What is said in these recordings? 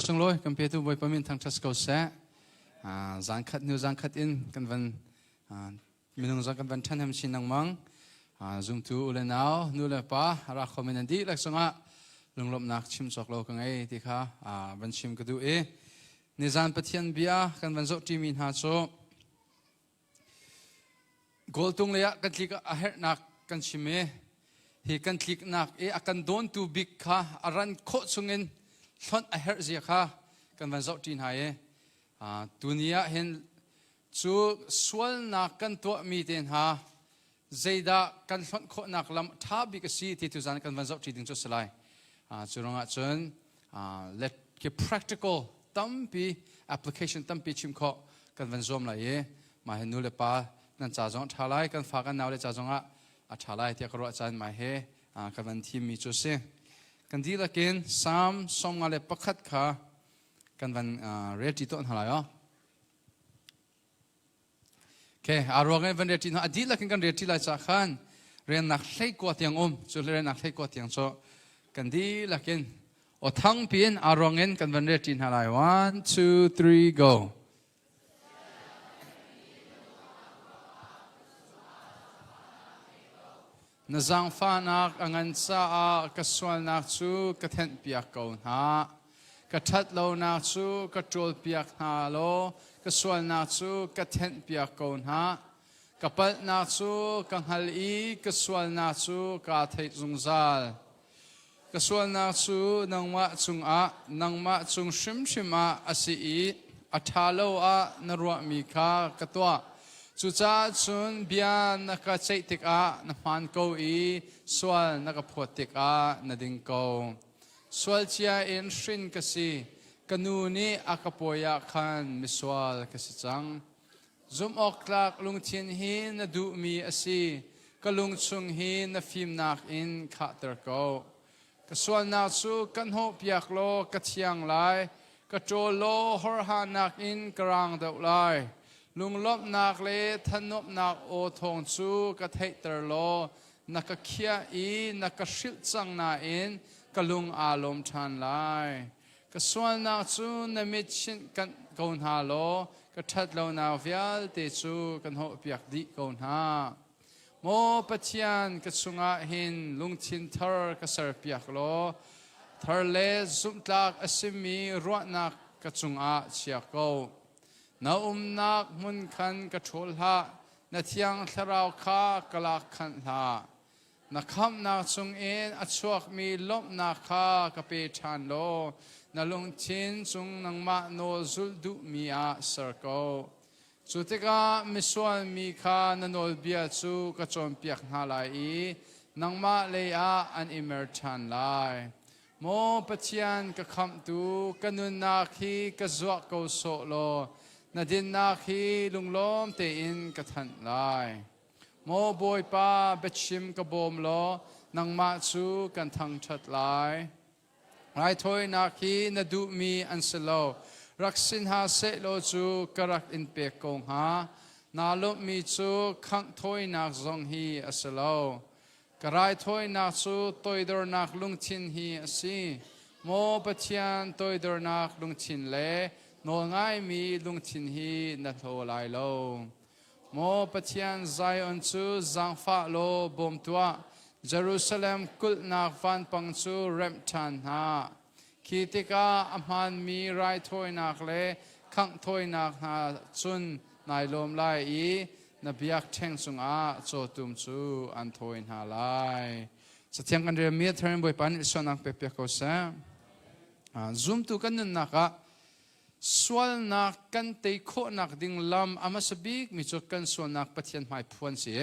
sung loi kan pe tu boy pamin thang thas ko sa zan khat nu zan khat in kan van minung zan kan van than ham sin nang mang zoom tu ule naw nu le pa ra khomen di lak sunga lunglom nak chim chok lo ka ngai ti kha van chim ka du e ni zan pathian bia kan van zo ti min ha cho gol tung le ya kan klik a her nak kan chime hi kan klik nak e akan don tu big kha aran kho chungin thon a her zia kha kan van zo tin hai e tunia hen chu swal nak kan to mi ten ha zeida kan thon kho nak lam tha bi ka si ti tu zan kan van zo ti ding chu salai churanga chun let ke practical tampi application tampi chim kho kan van zom la ye ma hen nu le pa nan cha jong thalai kan fa kan naw le cha jonga a thalai ti ka ro chan ma he kan van thim mi chu se kan di la ken sam som nga le pakhat kha kan van ready to halai yo ke arong van ready no adi la kan ready la cha khan ren nak hlei ko tiang chu ren nak hlei ko tiang cho kan di la ken o thang pin arongen kan van ready halai 1 2 3 go na zang fa nak angan sa a ka swal nak chu ka then piak ko ha ka that lo nak chu ka trol piak ha lo ka swal nak chu ka then piak ko ha ka pal nak chu ka hal i ka swal nak chu ka thai zung zal ka swal nak chu nangma chung a nangma chung shim shim a asi i a tha lo a na ro mi kha ka to chu cha chun bian na ka chei tik a na man ko i swal na ka phot tik a na ding ko swal chia in shin ka si kanu ni akapoya khan mi swal ka si chang zum ok klak lung chin hi na du mi asi ka lung chung hi na phim nak in kha ter ko ka swal na chu kan ho piak lo ka thiang lai ka tro lo hor ha nak in karang deuh lai lung lop nak le thanop nak o thong chu ka thei ter lo na ka khia i na ka shil chang na in ka lung alom than lai ka swal nak chu na mit chin kan kaun ha lo ka that lo na vial te chu kan ho piak di kaun ha mo pathian ka chunga hin lung chin thar ka sar piak lo thar le zum tlak asimi ro nak ka chunga chia ko na nak mun khan ka thol ha na thiang tharau kha kalak khan ha na kham na chung in achuak mi lop na kha ka pe than lo na lung chin chung nang ma no zul du mi a circle chutika miswal mi kha na nol bia chu ka chom piak na lai i nang ma le a an emer than lai mo pathian ka kham tu kanun na khi ka zwa ko so lo na din na khi lunglom te in ka than lai mo boy pa bechim ka bom lo nang ma chu kan thang that lai ai thoi na khi na du mi an selo raksin ha se lo chu karak in pe kong ha na lo mi chu khang thoi nak zong hi aselo karai thoi na chu toidor nak lung chin hi asi mo pathian toidor nak lung chin le no ngai mi lung chin hi na tho lai lo mo pathian zion chu zangfa lo bom tua jerusalem kul nak van pang chu rem than ha khitika amhan mi rai thoi nak le khang thoi nak ha chun nai lom lai i na biak theng chung a cho tum chu an thoi na lai sathyang kan re mi thern boy pan sonak pe pe ko sa zoom tu kan na ka swal nak kan te kho nak ding lam ama sabik mi chu kan swal nak pathian mai phuan si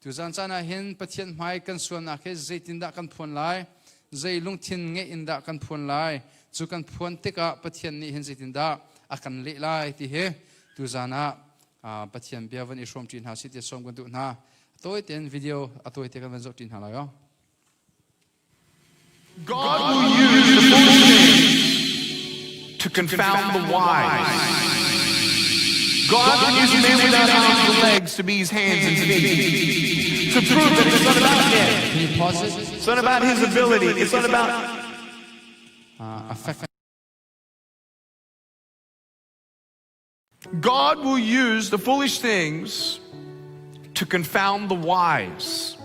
tu zan chana hin pathian mai kan swal nak he zaitin da kan phuan lai zai lung thin nge in da kan phuan lai chu kan phuan te ka pathian ni hin zaitin da akan le lai ti he tu zana pathian biawan i shom tin ha si te som kan tu na toy ten video atoi te kan van zo tin ha la yo God will use the foolish to confound the wise. God will use men without arms and legs to be his hands and feet. To prove that it's not about him. Can you pause it? It's not about his ability. It's not about affect God will use the foolish things to confound the wise.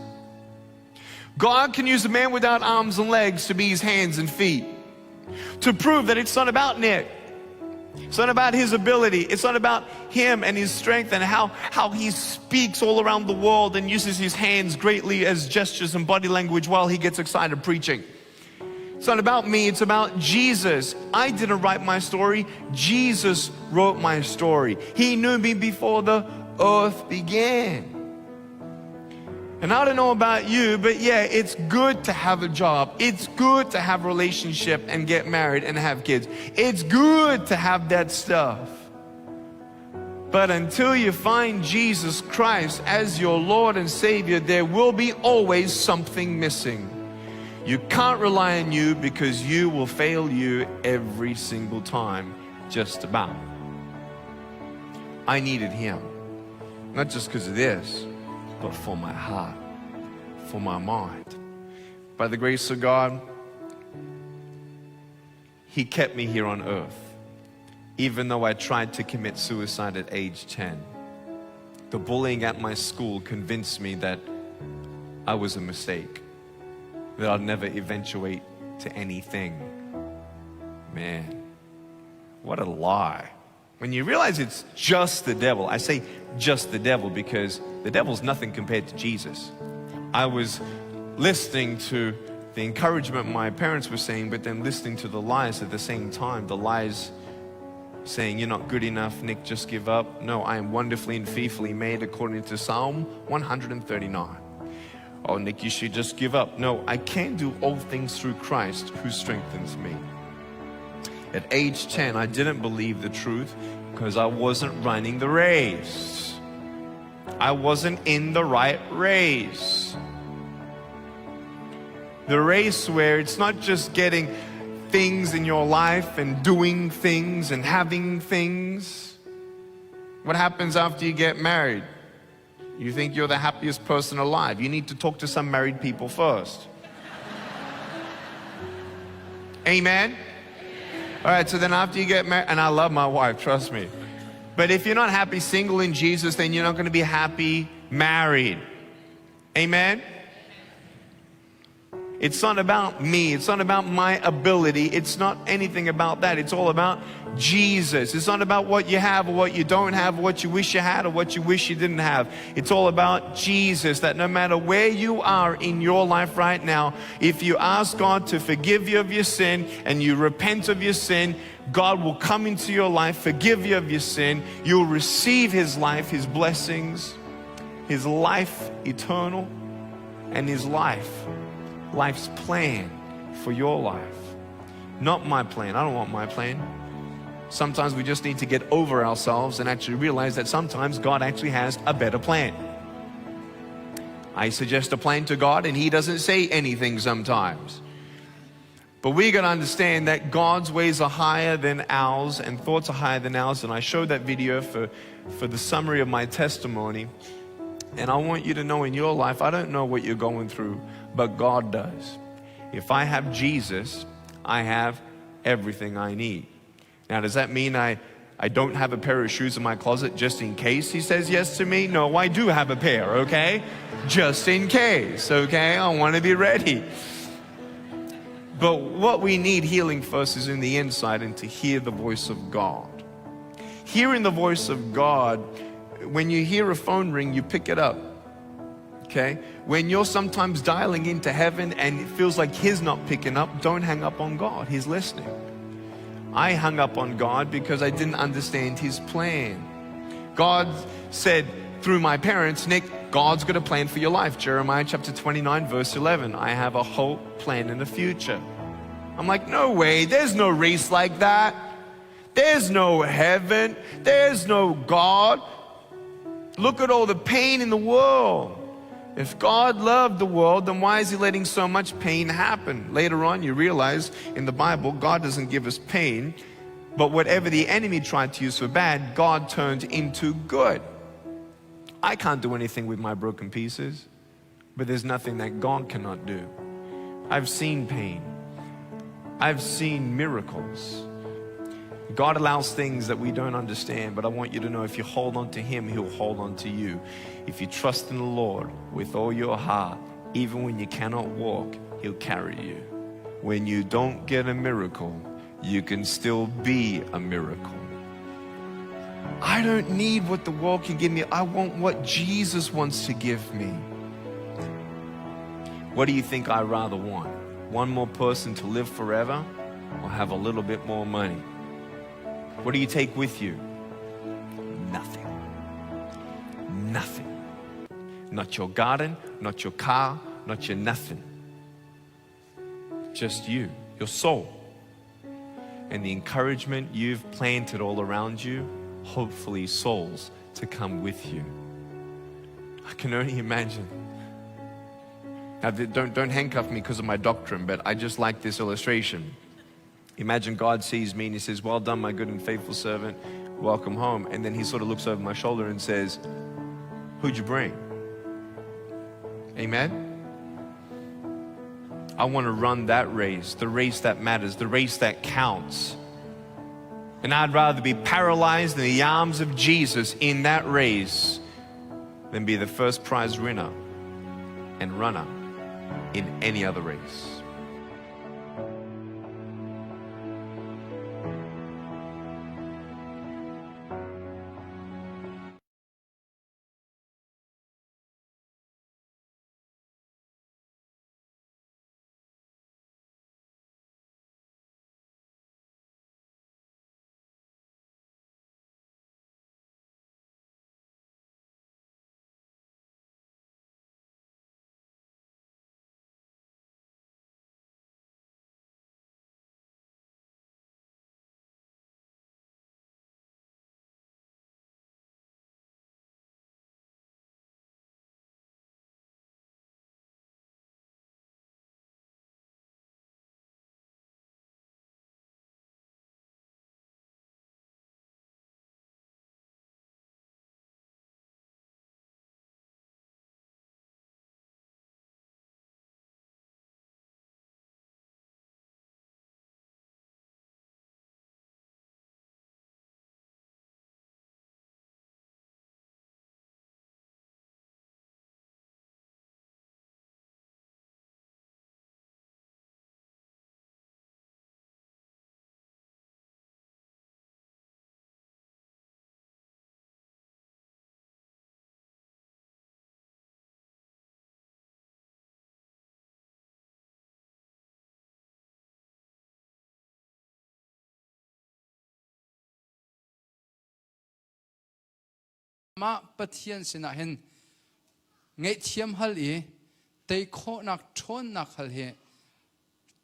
God can use a man without arms and legs to be his hands and feet, to prove that it's not about Nick. It's not about his ability. It's not about him and his strength and how he speaks all around the world and uses his hands greatly as gestures and body language while he gets excited preaching. It's not about me, it's about Jesus. I didn't write my story. Jesus wrote my story. He knew me before the earth began. And I don't know about you, but yeah, it's good to have a job. It's good to have a relationship and get married and have kids. It's good to have that stuff. But until you find Jesus Christ as your Lord and Savior, there will be always something missing. You can't rely on you because you will fail you every single time, just about. I needed Him, not just because of this, but for my heart, for my mind. By the grace of God, He kept me here on earth, even though I tried to commit suicide at age 10. The bullying at my school convinced me that I was a mistake, that I'd never eventuate to anything. Man, what a lie. When you realize it's just the devil, I say just the devil because the devil's nothing compared to Jesus. I was listening to the encouragement my parents were saying, but then listening to the lies at the same time. The lies saying, you're not good enough, Nick, just give up. No, I am wonderfully and fearfully made according to Psalm 139. Oh, Nick, you should just give up. No, I can do all things through Christ who strengthens me. At age 10, I didn't believe the truth because I wasn't running the race. I wasn't in the right race. The race where it's not just getting things in your life and doing things and having things. What happens after you get married? You think you're the happiest person alive. You need to talk to some married people first. Amen? All right, so then after you get married, and I love my wife, trust me. But if you're not happy single in Jesus, then you're not going to be happy married. Amen? It's not about me. It's not about my ability. It's not anything about that. It's all about Jesus. It's not about what you have or what you don't have, or what you wish you had or what you wish you didn't have. It's all about Jesus, that no matter where you are in your life right now, if you ask God to forgive you of your sin and you repent of your sin, God will come into your life, forgive you of your sin. You'll receive His life, His blessings, His life eternal, and His life's plan for your life. Not my plan. I don't want my plan. Sometimes we just need to get over ourselves and actually realize that sometimes God actually has a better plan. I suggest a plan to God and He doesn't say anything sometimes. But we got to understand that God's ways are higher than ours and thoughts are higher than ours. And I showed that video for the summary of my testimony. And I want you to know in your life, I don't know what you're going through, but God does. If I have Jesus, I have everything I need. Now, does that mean I don't have a pair of shoes in my closet just in case He says yes to me? No, I do have a pair, okay? Just in case, okay? I want to be ready. But what we need healing first is in the inside, and to hear the voice of God. Hearing the voice of God, when you hear a phone ring, you pick it up. Okay? When you're sometimes dialing into heaven and it feels like He's not picking up, don't hang up on God. He's listening. I hung up on God because I didn't understand His plan. God said through my parents, Nick, God's got a plan for your life. Jeremiah chapter 29, verse 11. I have a hope, plan, and a future. I'm like, no way. There's no race like that. There's no heaven. There's no God. Look at all the pain in the world. If God loved the world, then why is He letting so much pain happen? Later on, you realize in the Bible, God doesn't give us pain, but whatever the enemy tried to use for bad, God turned into good. I can't do anything with my broken pieces, but there's nothing that God cannot do. I've seen pain. I've seen miracles. God allows things that we don't understand, but I want you to know if you hold on to Him, He'll hold on to you. If you trust in the Lord with all your heart, even when you cannot walk, He'll carry you. When you don't get a miracle, you can still be a miracle. I don't need what the world can give me. I want what Jesus wants to give me. What do you think I rather want? One more person to live forever, or have a little bit more money? What do you take with you? Nothing. Nothing. Not your garden, not your car, not your nothing. Just you, your soul. And the encouragement you've planted all around you, hopefully souls to come with you. I can only imagine. Now, don't handcuff me because of my doctrine, but I just like this illustration. Imagine God sees me and He says, well done, my good and faithful servant, welcome home. And then He sort of looks over my shoulder and says, who'd you bring? Amen? I want to run that race, the race that matters, the race that counts. And I'd rather be paralyzed in the arms of Jesus in that race than be the first prize winner and runner in any other race. Ma pathian sina hen ngay thiam hal e tei kho nak thon nak hal he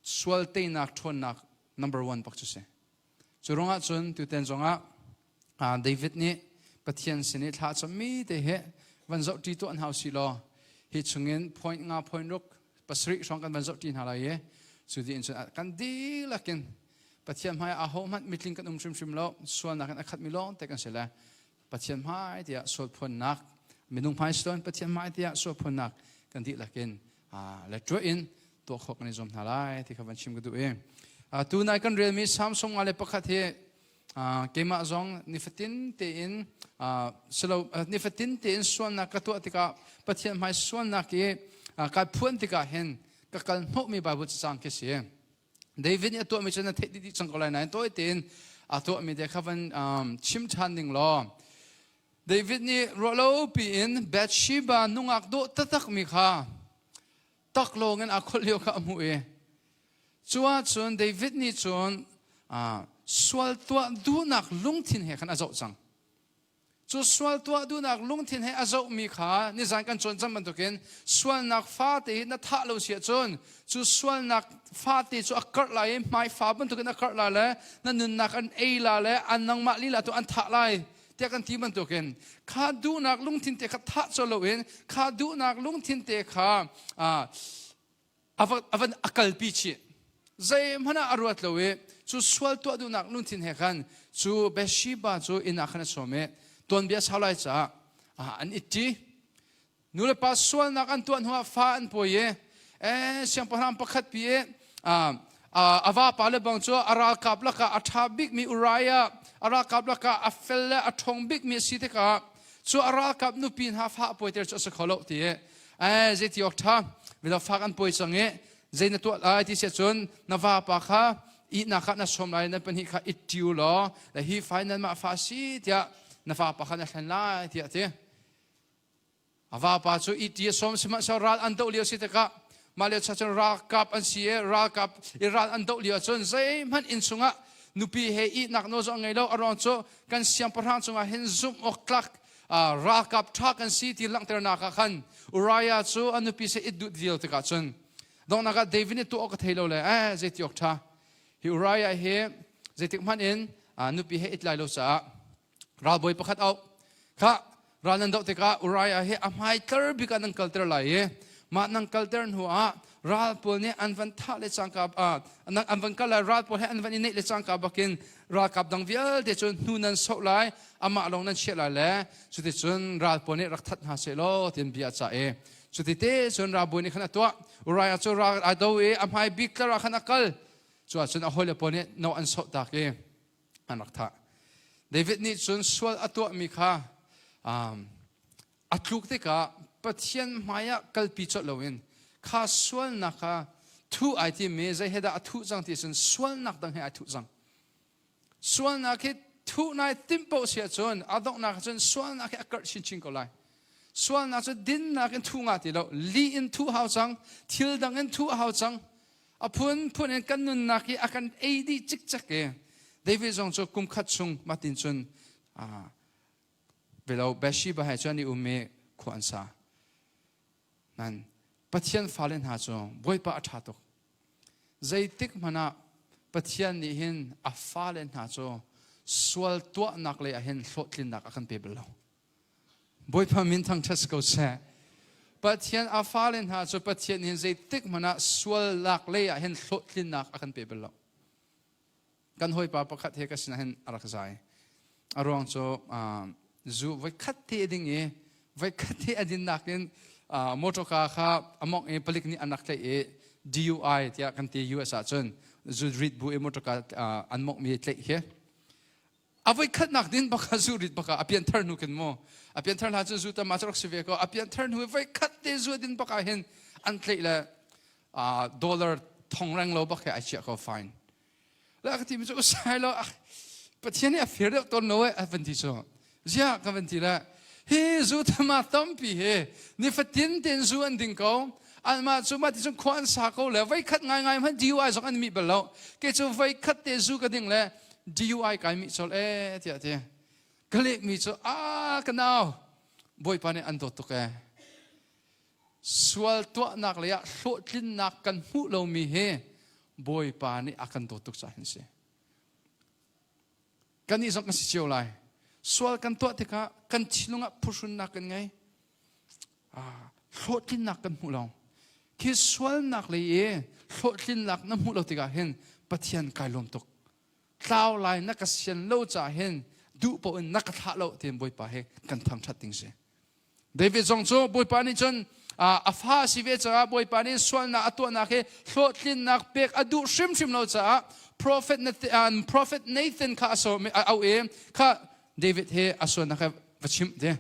swal tei nak thon nak number 1 pak chu se churonga chun tu ten zonga David ni pathian sini tha chami te he van zo ti to an house lo hi chungin point nga point ruk pasri song kan van zo ti hala ye chu di in kan di lakin pathian mai a hom hat mitling kan shim lo swal nak an akhat mi lo te kan sela pathian mai dia sol phon nak minung phai stone pathian mai dia sol phon nak kan di lakin la tro in to khok ni zom thalai ti khawan chim gadu e tu nai kan real mi samsung ale pakhat he kema zong nifatin te in selo nifatin te in suan na ka to tika pathian mai suan na ke ka phun tika hen ka kal mo mi ba bu chang ke se David ni to mi chana the di chang ko lai nai to ten to mi de khawan chim chan ding lo David ni rolo pi in Bathsheba nungak do tatak mi kha taklo ngan akhol yo ka mu e chuwa chun David ni chun swal tua du nak lungthin he khan azau chang chu swal tua du nak lungthin he azau mi kha ni zan kan chon cham man to ken swal nak fa te na tha lo sia chun chu swal nak fa te chu akar lai mai fa ban to ken akar la le na nun nak an ei la le an nang ma li la to an tha lai te kan ti man to ken kha du nak lungthin te kha tha cho lo in kha du nak lungthin te kha avan akal pi chi zai mana arwat lo we chu swal to du nak lungthin he khan chu Bathsheba chu in akhana some ton bia salai cha an itti nule pas swal nak an tuan huwa fa an po ye siang param pakhat pi ava pale bang cho aral kap la ka athabik mi uraya aral kap la ka afel la athong bik mi si te ka cho aral kap nu pin ha fa poiter cho sa kholo ti je ti ok tha vela fa kan poi change je na to ai ti se chun na va pa kha I na kha na som lai na pan hi kha itiu lo la hi final ma fa si tia na va pa kha na hlan lai tia ti ava pa chu itia som sima sa ral an do lio si te ka Malia chachon ra kap an sie ra kap iran an do lia chon zai man in sunga nupi he I nak no zong ngelo aron cho kan siam parhan chunga hin zum ok klak ra kap thak an si ti lang ter na ka khan uraya chu anupi se idut dil te ka chon dong na ka david tu ok thelo le zai ti ok tha hi uraya he zai tik man in nupi he itlai lo sa ra boy pakhat au kha ranan do te ka uraya he amai ter bi kan culture lai ma nang culture hua ral pol ne anvan tha le changka nang anvan kala ral pol he anvan ne le changka bakin ral kap dang vial de chun nunan so lai ama long nan che lai le chu de chun ral pol ne rak that ha se lo tin bia cha chu de te chun ra bo ne khana to uraya chu ra ado amhai big kla khana kal chu chun a hole pol ne no an so ta ke anak tha david ni chun swal atwa mi kha atluk te ka pathian maya kalpi chot loin kha swal na kha thu ai ti me zai heda athu jang ti sun swal nak dang he athu jang swal na ke thu nai timpo sia chon adok na chon swal na ke akar chin chin ko lai swal na chu din na ke thu nga ti lo li in thu hau chang thil dang in thu hau chang apun pun en kan nun na ki akan ad chik chak ke david jong chu kum khat chung matin chun velo beshi ba hai chani ume khuan sa nan pathian falen ha cho boy pa atha to zaitik mana pathian ni hin a falen ha cho swal to nak le a hin hlotlin nak akan pe belo boy pa min thang thas ko se pathian a falen ha cho pathian hin zaitik mana swal lak le a hin hlotlin nak akan pe belo kan hoi pa pakhat he ka sina hin arak zai arong cho zu vai khat te ding e vai khat te adin nakin motoka kha among e palik ni anak le DUI tia kan te US a chon zu rit bu e motoka anmok mi tle he avai khat nak din baka zu rit baka apian thar nu ken mo apian thar la chu zu ta ma chok se ve ko apian thar nu vai khat te zu din baka hen an tle le dollar thong rang lo baka a chia ko fine la ka ti mi chu sai lo pathian ni a fer to no e avanti so zia ka vanti la he zu tama tampi he ni fatin ten zu an ding ko an ma chu ma ti chu khwan sa ko le vai khat ngai ngai man DUI zong an mi belo ke chu vai khat te zu ka ding le DUI kai mi chol tia tia kale mi chu kanao boy pa ne an do to ke swal to nak le ya hlo tlin nak kan hu lo mi he boy pa ni akan do tuk cha hin se kan ni zong kan si chiu lai swal kan to te ka kan chilunga pushun nak kan ngai hlotlin nak kan mu lo ki swal nak le ye hlotlin nak na mu lo te ka hen pathian kai lom tok tlaw lai na ka sian lo cha hen du po in nak tha lo ten boy pa he kan thang that ting se david jong cho boy pa ni chon a fa si ve cha boy pa ni swal na atwa na ke hlotlin nak pek adu shim shim lo cha prophet Nathan ka so au ka David he aso naka vachim de.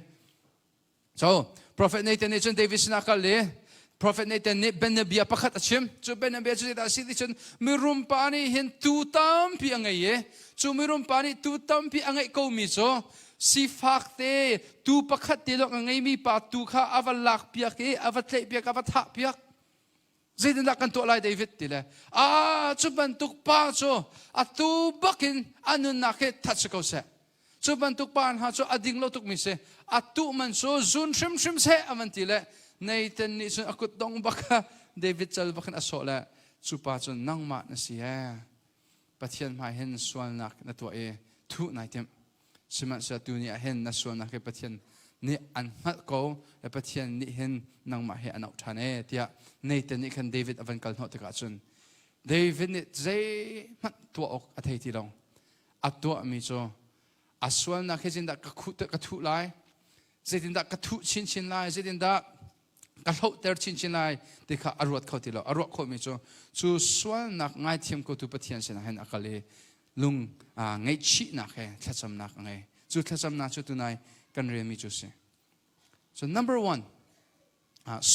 So Prophet Nathan ni chun David sinakal le. Prophet Nathan ni benabia pakhat achim. So benabia chun ita sidi chun mirum pani hin tutam pi angay ye. So mirum pani tutam pi angay ko mi so. Si fakte tu pakhat tilok angay mi pa tu ka avalak piak e avatlay piak avatha piak. Zayden lakan to alay David tila. Chubantuk pa so. Atu bakin anun nakit tatsikaw se. So bantuk pan ha so ading lo tuk mi se atu man so zun shim shim se amantile Nathan ni so akut dong baka David chal bakan asola chupa chon nangma na siya pathian mai hen swal nak na to e thu naitem siman sa tu ni hen na swal nak pathian ni an ngat ko e pathian ni hen nangma he anau thane tia Nathan ni kan David avan kal no te ka chun David ni zai mat to ok athei ti long atwa mi cho aswal na ke jinda ka thu lai zedin da ka thu chin chin lai zedin da กันเขาเตอร์ชินชินไลเด็กอารวดเขาทีละอารวดเขามีจูส่วนนักง่ายเทียมก็ตุปะเทียนสินะเห็นอักเลลุงง่ายชีนักเฮทัศน์นักไงจูทัศน์นักจูตัวนายกันเรียนมีจูสิ so number one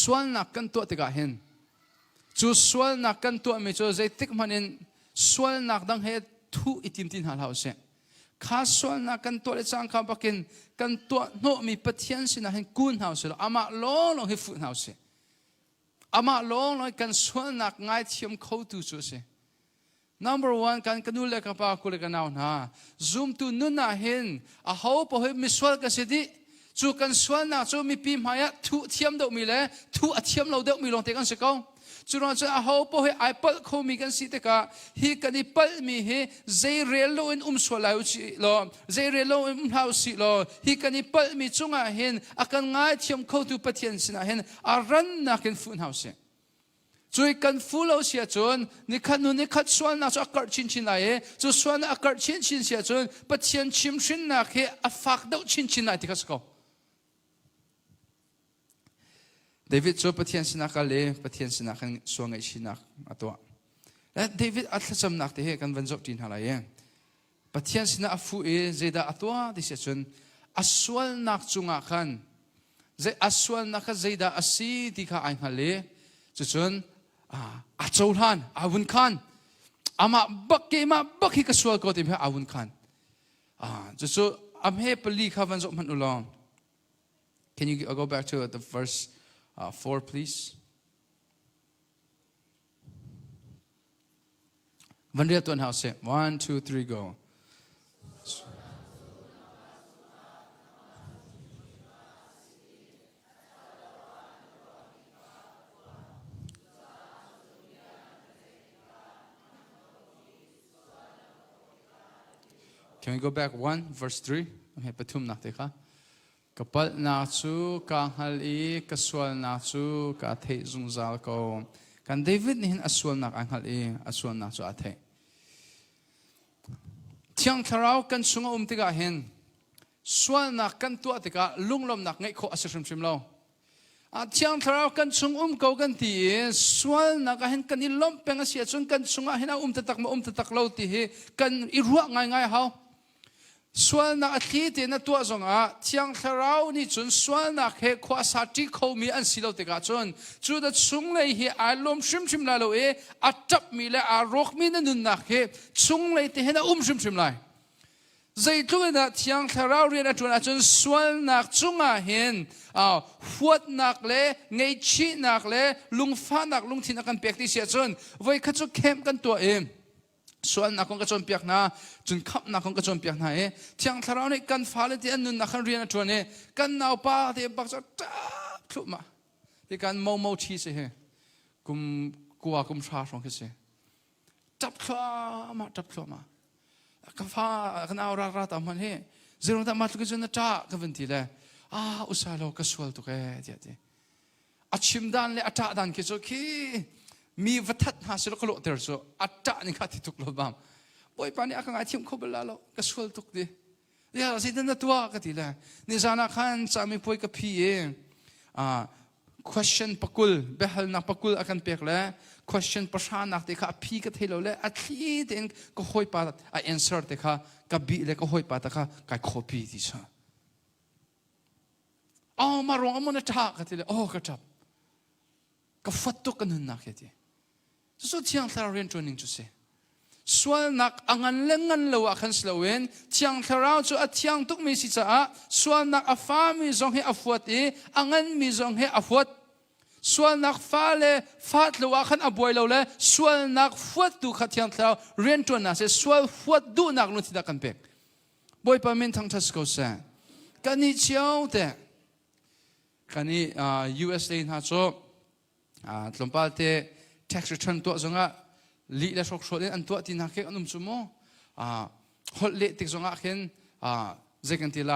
ส่วนนักกันตัวติกาเห็นจูส่วนนักกันตัวมีจูใจติกมันเองส่วนนักดังเฮทุอิติมตินหาเราเสียข้าส่วนนักกันตัวเลจังคำปักินกันตัวโนมีปะเทียนสินะเห็นกุนเฮาเสียอามาลงให้ฝุ่นเฮาเสียอามาลงกันส่วนนักง่ายเทียมเขาตูจูเสีย number one กันดูเลกับปากุเลกันเอาหน้า zoom ตูนุ่นน่ะเห็นเขาพอให้มีส่วนกันสิดิจูกันส่วนนักจูมีปีมายะทุเทียมเดามีเลยทุเทียมเราเดามีลงเตกันสิเขาจุดนั้นจะเอาพอให้ไอเปิลเขามีกันสิเด็กฮีกันอีเปิลมีเฮเจเรโลอินสวลาวสิโลเจเรโลอินฮาวสิโลฮีกันอีเปิลมีจุงอาเห็นอาการง่ายเทียมเขาดูปะเทียนสินะเห็นอารันนักเห็นฝุ่นฮาวสิจุยกันฟูเราเสียจนนี่ขัดนู่นนี่ขัดส่วนนักจะอากาศชินชินไหนจุส่วนอากาศชินชินเสียจนปะเทียนชิมชินนักเฮอฟักเดาชินชินไหนที่เขาสกอเดวิดจูปะเทียนสินักเลปะเทียนสินักสวงไอสินักตัวและเดวิดอัตสมนักที่เฮกันวันจบดินหาไรปะเทียนสินักฟูเอเจดาตัวดิเสียจนอสวลนักจุงอาคันเจอสวลนักเจดาอสีที่ข้าอันหาเลจนอาโจทันอาวุนคันอามาบักเกมาบักฮิกสวลก็ติมเฮอาวุนคันจนอามเฮปลีข้าวันจบมันอุลอง Can you go back to the verse 4, please. วันเรียกตัวหาวเส 1, 2, 3, go. Can we go back 1, verse 3? Okay, patum na teka. Kapal na chu ka hali kaswal na chu ka thei zungzal ko kan David ni hin aswal nak ang hali aswal na chu athe thiang tharau kan sunga tika hen swal nak kan tu tika lunglom nak ngai kho asrim sim lo thiang tharau kan sung ko kan ti swal nak hen kan ilom penga sia chun kan sunga hena tatak ma tatak lo ti he kan irua ngai ngai hau swal na athite na tua zonga thiang tharau ni chun swal na khe khwa sati khomi an silo te ka chun chu da chung lei hi alom shim shim la lo e atap mi le a rok mi na nun na khe chung lei te hena shim shim lai zai tu na thiang tharau ri na chun swal na chunga hen huat nak le ngei chi nak le lung fa nak lung thin kan pek ti sia chun voi kha chu kem kan to emส่วนนักของกระจมเปียกนาจนขับนักของกระจมเปียกนาเที่ยงทาราวนี่กันฟ้าเลยที่อันนู้นนักขันเรียนชวนเนี่ยกันนาวป้าที่บักจะจับคลุมมาที่กันเมาชีเสียกุมกัวกุมชาสองคือเสียจับคล้มาจับคล้มากันฟ้ากันเอาราตามันเฮ่เรื่องต่างมาตุกจนจ้ากันวันที่เลยอุตส่าห์เราก็สวลตุกเดียดอัดชิมดันเลยอัดจ่าดันคิดโอเคมีวัฒนธรรมสิลกโลเตอร์โซอัตตานี่ข้าที่ทุกโลบามบ่อยปานนี้อาการที่มขบลาโลก็สวลทุกดีเดี๋ยวสิ่งนั้นตัวก็ทีละนี่จานาขันสามีป่วยกับพี่question ปักกุลเบลนักปักกุลอาการเปียกแล้ว question ประชานักที่ข้าพี่ก็เทโลเลยอัฐีเองก็ห้อยปาดanswer ที่ข้ากับบีเลยก็ห้อยปาดที่ข้าก็ copy ที่ซะมารองมันจะก็ทีละก็จับก็ฟัดตุกันหุ่นนักที่สุดที่ยังทาราวเรียนจวนหนึ่งจุดเสียส่วนนักอันเล่งงันเลวอันสลาเวนที่ยังทาราวจุดที่ยังทุกมีสิจ้าส่วนนักฟ้ามีจงให้อฟวดอันมีจงให้อฟวดส่วนนักฟ้าเลฟาดเลวอันอบวยเลวเลยส่วนนักฟวดดูขัดที่ยังทาราวเรียนจวนน่ะเสียส่วนฟวดดูนักนุ่นที่ดักกันเป็กบ่อยปามินทั้งทัศกุศลกันนี่เชียวแต่กันนี่USA น่าจะลมปาเตtax return ตัวจงอ่ะลีและชกชดอันตัวที่นักเก็ตอันนุ่มจุโมฮอลเล่ติดจงอ่ะเห็นเจกันที่ไล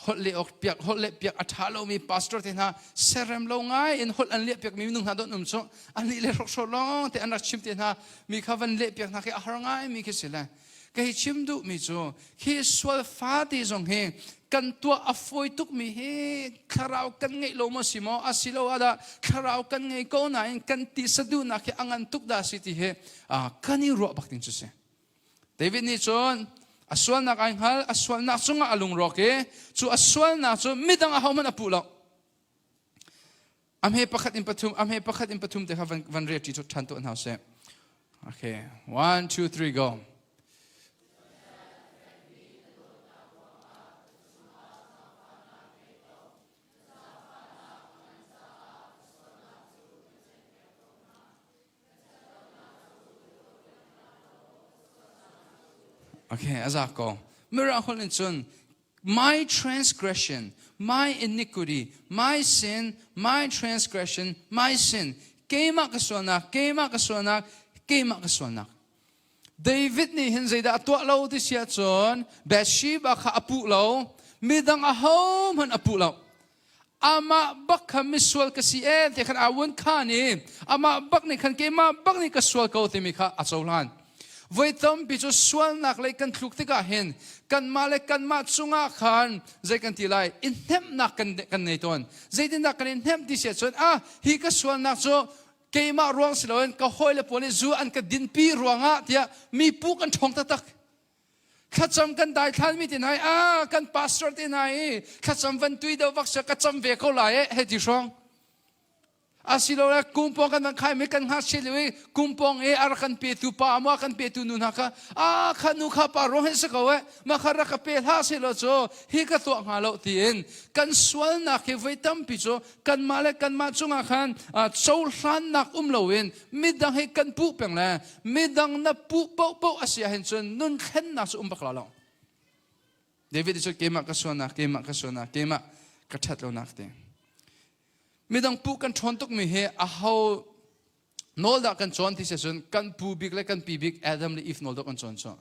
ฮอลเล่ออกเปียกฮอลเล่เปียกอัฐาเรามีพาสตอร์ที่น่ะเซรั่มเราง่ายอินฮอลอันเล่เปียกมีนุ่งหาดนุ่มจุอันลีและชกชดลงแต่อันนักชิมที่น่ะมีข้าวันเล่เปียกนักเก็ตอาหารง่ายมีแค่สิ่งละก็ให้ชิมดูมีจุให้สวลฟ้าที่จงเฮ กันตัวอฟอยตุกมีเฮคาราวกันไงโลมสิโมอาศิโลอาดาคาราวกันไงก็นายกันติสะดุนักอังันตุกดาสิติเฮกันนี่รัวบักติงจุเสเดวิดนี่จนอสวลนักอังฮัลอสวลนักจุงอาลุงรอเกจูอสวลนักจุมิดังอาหามันอปุลอเมปักอินปฐุมเดี๋ยววันเรียกที่ทุกท่านตัวนั้นเสโอเค 1 2 3 go Okay, azako. Miracle in chun. My transgression, my iniquity, my sin, my transgression, my sin. Kema kaswanak. David ni hinzay da atwa law di siya chun. Bathsheba ka apu law. Midang ahom han apu law. Ama bak ka miswal kasi kan awan ka ni. Ama bak ni kan kema bak ni kaswal ka utimi ka asawlan. Vaitam bicho swal nak lai kan thluk tika hen kan male kan ma chunga khan zai kan tilai in hem nak kan nei ton zai din nak kan in hem ti se chon hi ka swal nak cho keima ruang siloin ka hoile pole zu an ka din pi ruanga tia mi pu kan thong ta tak khacham kan dai khan mi tinai kan pastor tinai khacham van tui do vak sa khacham ve ko lai he ti song asilo la kumpong kan khai me kan ha chelewe kumpong arakan pe tu pa mo kan pe tu nun ha ka khanu kha pa ro he sakawe ma khara ka pe ha selo cho hi ka to ngalo tin kan swal na ke vaitam pi cho kan male kan ma chunga khan chol hlan nak loin midang he kan pu peng la midang na pu po asia hen chon nun khen na so bakla lo David so kema ka sona kema ka that lo nak te midang pu kan chon tok mi he a how nol da kan chon ti season kan pu big le kan pi big Adam le if nol da kan chon so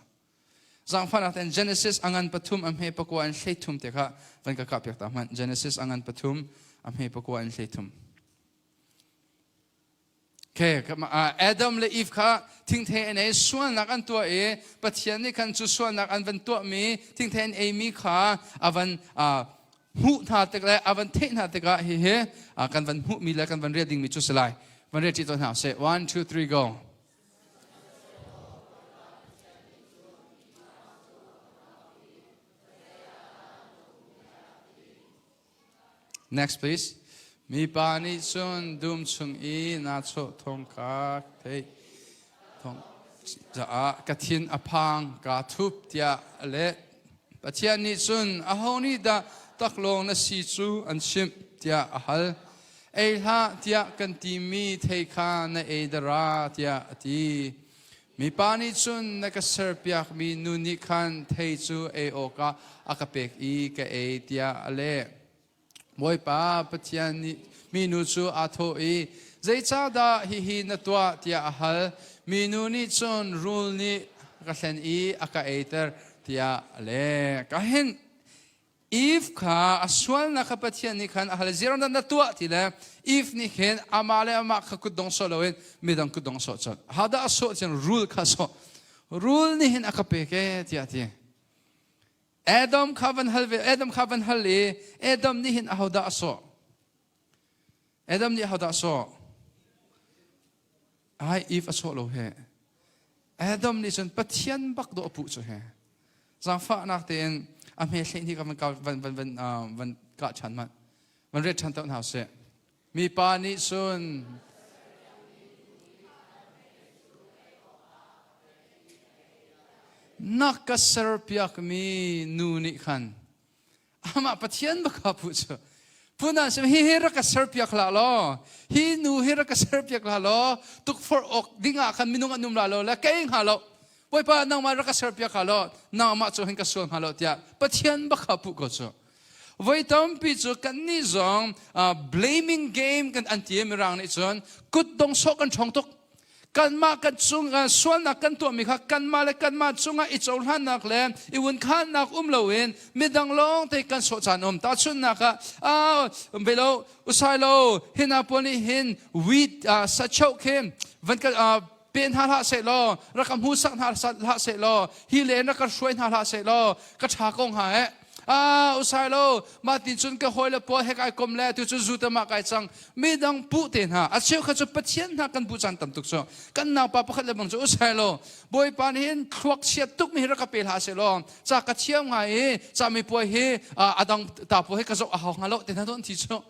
zang fana ten Genesis angan pathum am he pakwa an hleitum te kha van ka kapyak ta man Genesis angan pathum am he pakwa an hleitum ke Adam le if kha thing the ne suan nak an to pathian ni kan chu suan nak an van to mi thing the e mi kha avan hu tha te la avan the na te ga he kan van hu mi la kan van reading mi chu salai van read ti to now say 1 2 3 go next please mi pa ni chun dum chung I na cho thong ka thei thong za ka thin aphang ka thup tia le pathian ni chun a ho ni da taklong na si chu an sim tia ahal ei ha tia kan ti mi thei kha na ei dara tia ati mi pani chun na ka serpiak mi nuni khan thei chu ei oka akapek I ka ei tia ale moi pa pathian ni mi nu chu atho I zai cha da hi na tua tia ahal mi nuni chun rul ni ka hlen I aka eiter tia ale ka hen if ka aswal na kapathian ni khan ahal zero na tua tila if ni khen amale ama kha kudong soloin midang kudong so chon hada so chen rule kha so rule ni hin akapeke tia tia Adam khavan halwe Adam ni hin ahoda so Adam ni ahoda so ai if aso lo he Adam ni chen pathian bak do pu chu he zang fa nak ten am he hlein hi ka van ka chan man van red chan tawn house mi pa ni sun nak ka serpiak mi nu ni khan ama pathian ba ka pu chu puna sem hi hera ka serpiak la lo hi nu hera ka serpiak la lo tuk for ok dinga khan minung anum la lo la kaing ha lo Boy pa nang mara ka serpya kalo nang ma chu hin ka suang halo tia pathian ba kha pu ko chu voi tam pi chu kan ni zong blaming game kan antiem rang ni chon kut dong so kan chong tok kan ma kan chung suan na kan to mi kha kan ma le kan ma chunga I chol han nak le I un khan nak loin midang long te kan so chan ta chun na ka belo usailo hinaponi hin wheat sa chok kem van ka pen ha se lo rakam hu sak ha se lo hi le na ka shwen ha se lo ka tha kong ha Sailo matin chun ka hoila po he kai kom le tu chu zuta ma kai chang mi dang pu ten ha a cheu kha chu pathian na kan bu chan tam tuk so kan na pa pakhat le bang chu Sailo boy pan hin khwak chiat tuk mi ra ka pel ha se lo cha ka chiam ngai cha mi po he adang ta po he ka zo a ha ngalo ten ha don ti chu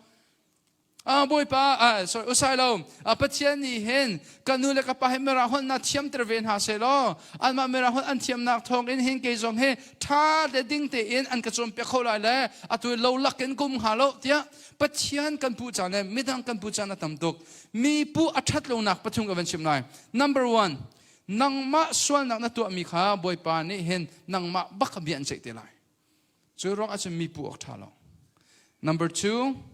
boy pa sorry Sailo pathian ni hen kanu le ka pa he mera hon na thiam terven ha se lo an ma mera hon an thiam nak thong in hin ke zong he tha de ding te in an ka chom pe kho lai le atu lo lak ken kum ha lo tia pathian kan pu chan le midang kan pu chan na tam tuk mi pu athat lo nak pathum ka ban chim nai number 1 nang ma swal nak na tu mi kha boy pa ni hen nang ma bak bian che te lai chu rong a chu mi pu ok tha lo number 2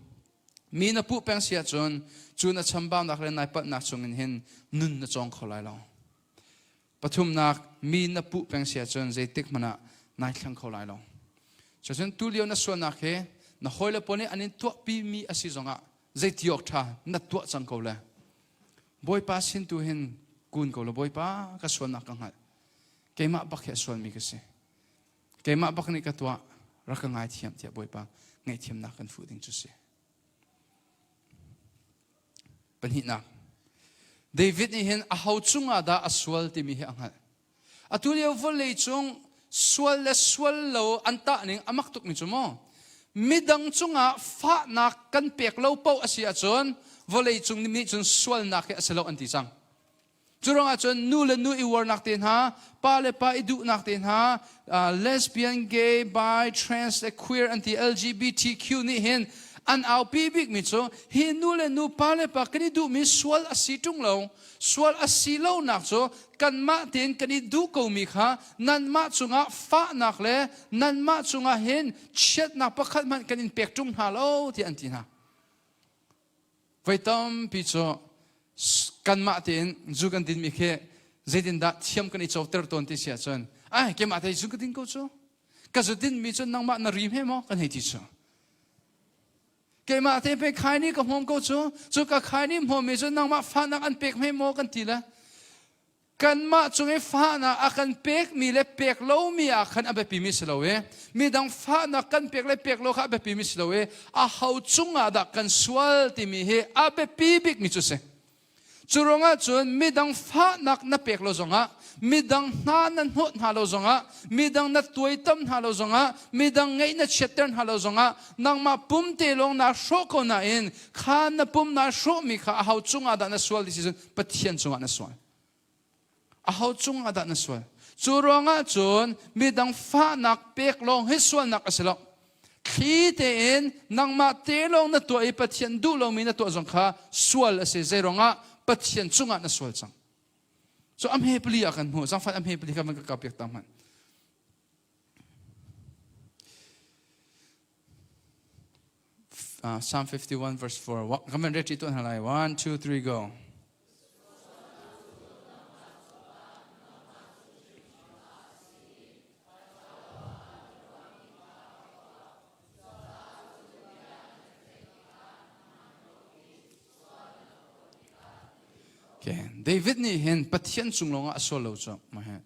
mi na pu peng sia chun na chambang nak le nai pat nak chung in hin nun na chong kholai lo pathum nak mi na pu peng sia chun zai tik mana nai thlang kholai lo chun tu lio na so nak he na hoile pone anin tu pi mi asi zonga zai tiok tha na tu chang ko le boy pa sin tu hin kun ko lo boy pa ka so nak kang ha keima bak he so mi ka se keima bak ni ka tu ra ka ngai thiam tia boy pa ngai thiam nak kan fu ding chu se panhina David ni hen a hau chunga da aswal ti mi he angal atulio volei chung swal lo anta ning amak tuk ni chumo midang chunga fa nak kan pek lo pau asia chon volei chung ni chun swal nak he asalo anti chang churong a chon nu le nu I war nak ten ha pa le pa idu nak ten ha lesbian gay bi trans queer anti LGBTQ ni hen an au pi big mi cho hi nu le nu pa le pa kani du mi swal asitung lo swal asilo nak cho kan ma ten kani du ko mi kha nan ma chunga fa nak le nan ma chunga hen chet nak pakhat man kanin pek tung ha lo ti an ti na vaitam pi cho kan ma ten zu kan din mi khe zedin da thiam kani chaw ter ton ti sia chon ai ke ma thai zu kan din ko cho ka zu din mi chon nang ma na rim he mo kan he ti cho ke ma te pe khai ni ka hom ko chu ka khai ni mo me chu nang ma fa nak an pek me mo kan ti la kan ma chung e fa na a kan pek mi le pek lo mi a khan abe pi mi slo we mi dang fa na kan pek le pek lo kha abe pi mi slo we a hau chunga da kan swal ti mi he abe pi bik mi chu se churonga chun mi dang fa nak na pek lo zonga midang na nan hot halo zonga midang na tuitam halo zonga midang ngai na chettern halo zonga nang ma pum te long na shoko na in khan na pum na sho mi kha hau chunga da na swal decision pathian chunga na swal a hau chunga da na swal churonga chun midang fa nak pek long he swal nak aselo khi te in nang ma te long na to e pathian du long mi na to zong kha swal ase zeronga pathian chunga na swal chang so am happily akan mo sang fat am happily ka magkakapyak taman Psalm 51 verse 4 come and read it on halai 1 2 3 go David ni hen pathian chunglonga aswal lo cho ma he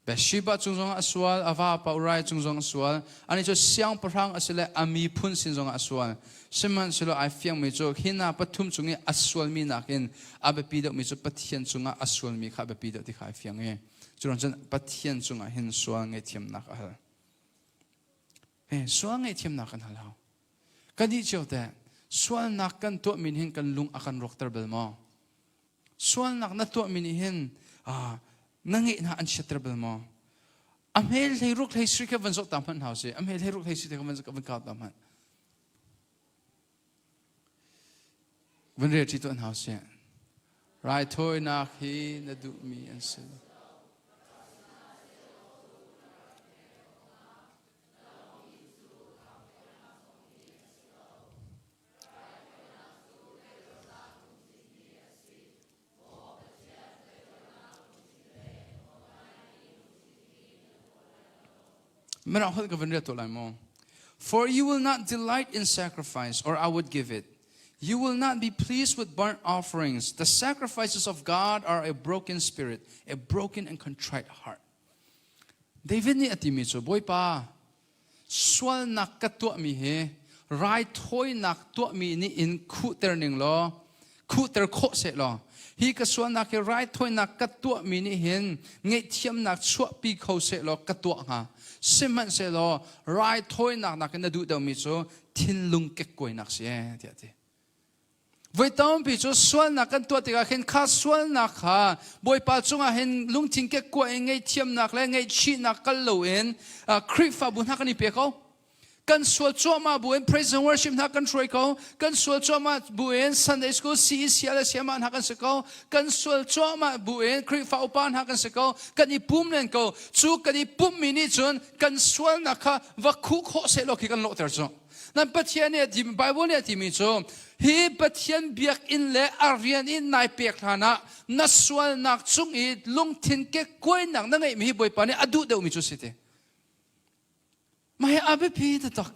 Bathsheba chunglonga aswal ava pa urai chunglonga aswal ani cho siang parang asile ami phun sinjonga aswal siman silo I fiang me cho hina pathum chungi aswal mi nakin abe pi do mi cho pathian chunga aswal mi kha be pi do ti khai fiang e churon chen pathian chunga hen swal nge thiam nak hal swal nge thiam nak kan hal kadi chote swal nak kan to min hin kan lung akan rokter bel mo swal nak na to min hin nangi na an shatrabel mo amhel le ruk le sri ka van zo tam han house amhel le ruk le sri ka van zo ka van ka tam han van re chi to an house right toy na hi na du mi an se For you will not delight in sacrifice, or I would give it. You will not be pleased with burnt offerings. The sacrifices of God are a broken spirit, a broken and contrite heart. David ni atimi cho boy pa swal nak ka tua mi he rai thoi nak tua mi ni in khu ter ning lo khu ter kho se lo hi ka swal nak ke rai thoi nak ka tua mi ni hin ngei thiam nak chua pi kho se lo ka tua ha siman se lo rai thoi nak na du da mi cho thin lung ke koi nak se ti ati với tao bị cho xuân nạc căn tuột thì cả hiện khá xuân nạc ha bồi pa chung à hiện lung chính cái quậy ngay thiêm nạc lại ngay chi nạc căn lầu in creep pha bún ha căn đi bê câu căn xuân cho mà bún praise and worship ha căn trôi câu căn xuân cho mà bún Sunday school CEC là xem mà ha căn sẽ câu căn xuân cho mà bún creep pha upan ha căn sẽ câu căn đi bùm lên câu chú căn đi bùm mini chun căn xuân nạc ha và khúc họ sẽ lo khi căn lộ ter cho nên bắt hiện này thì Bible này thì mình cho hi pathian biak in le arian in nai pek thana naswal nak chung I lung thin ke koi nak na ngai mi boi pa ne adu deu mi chu site mai abe pi ta tak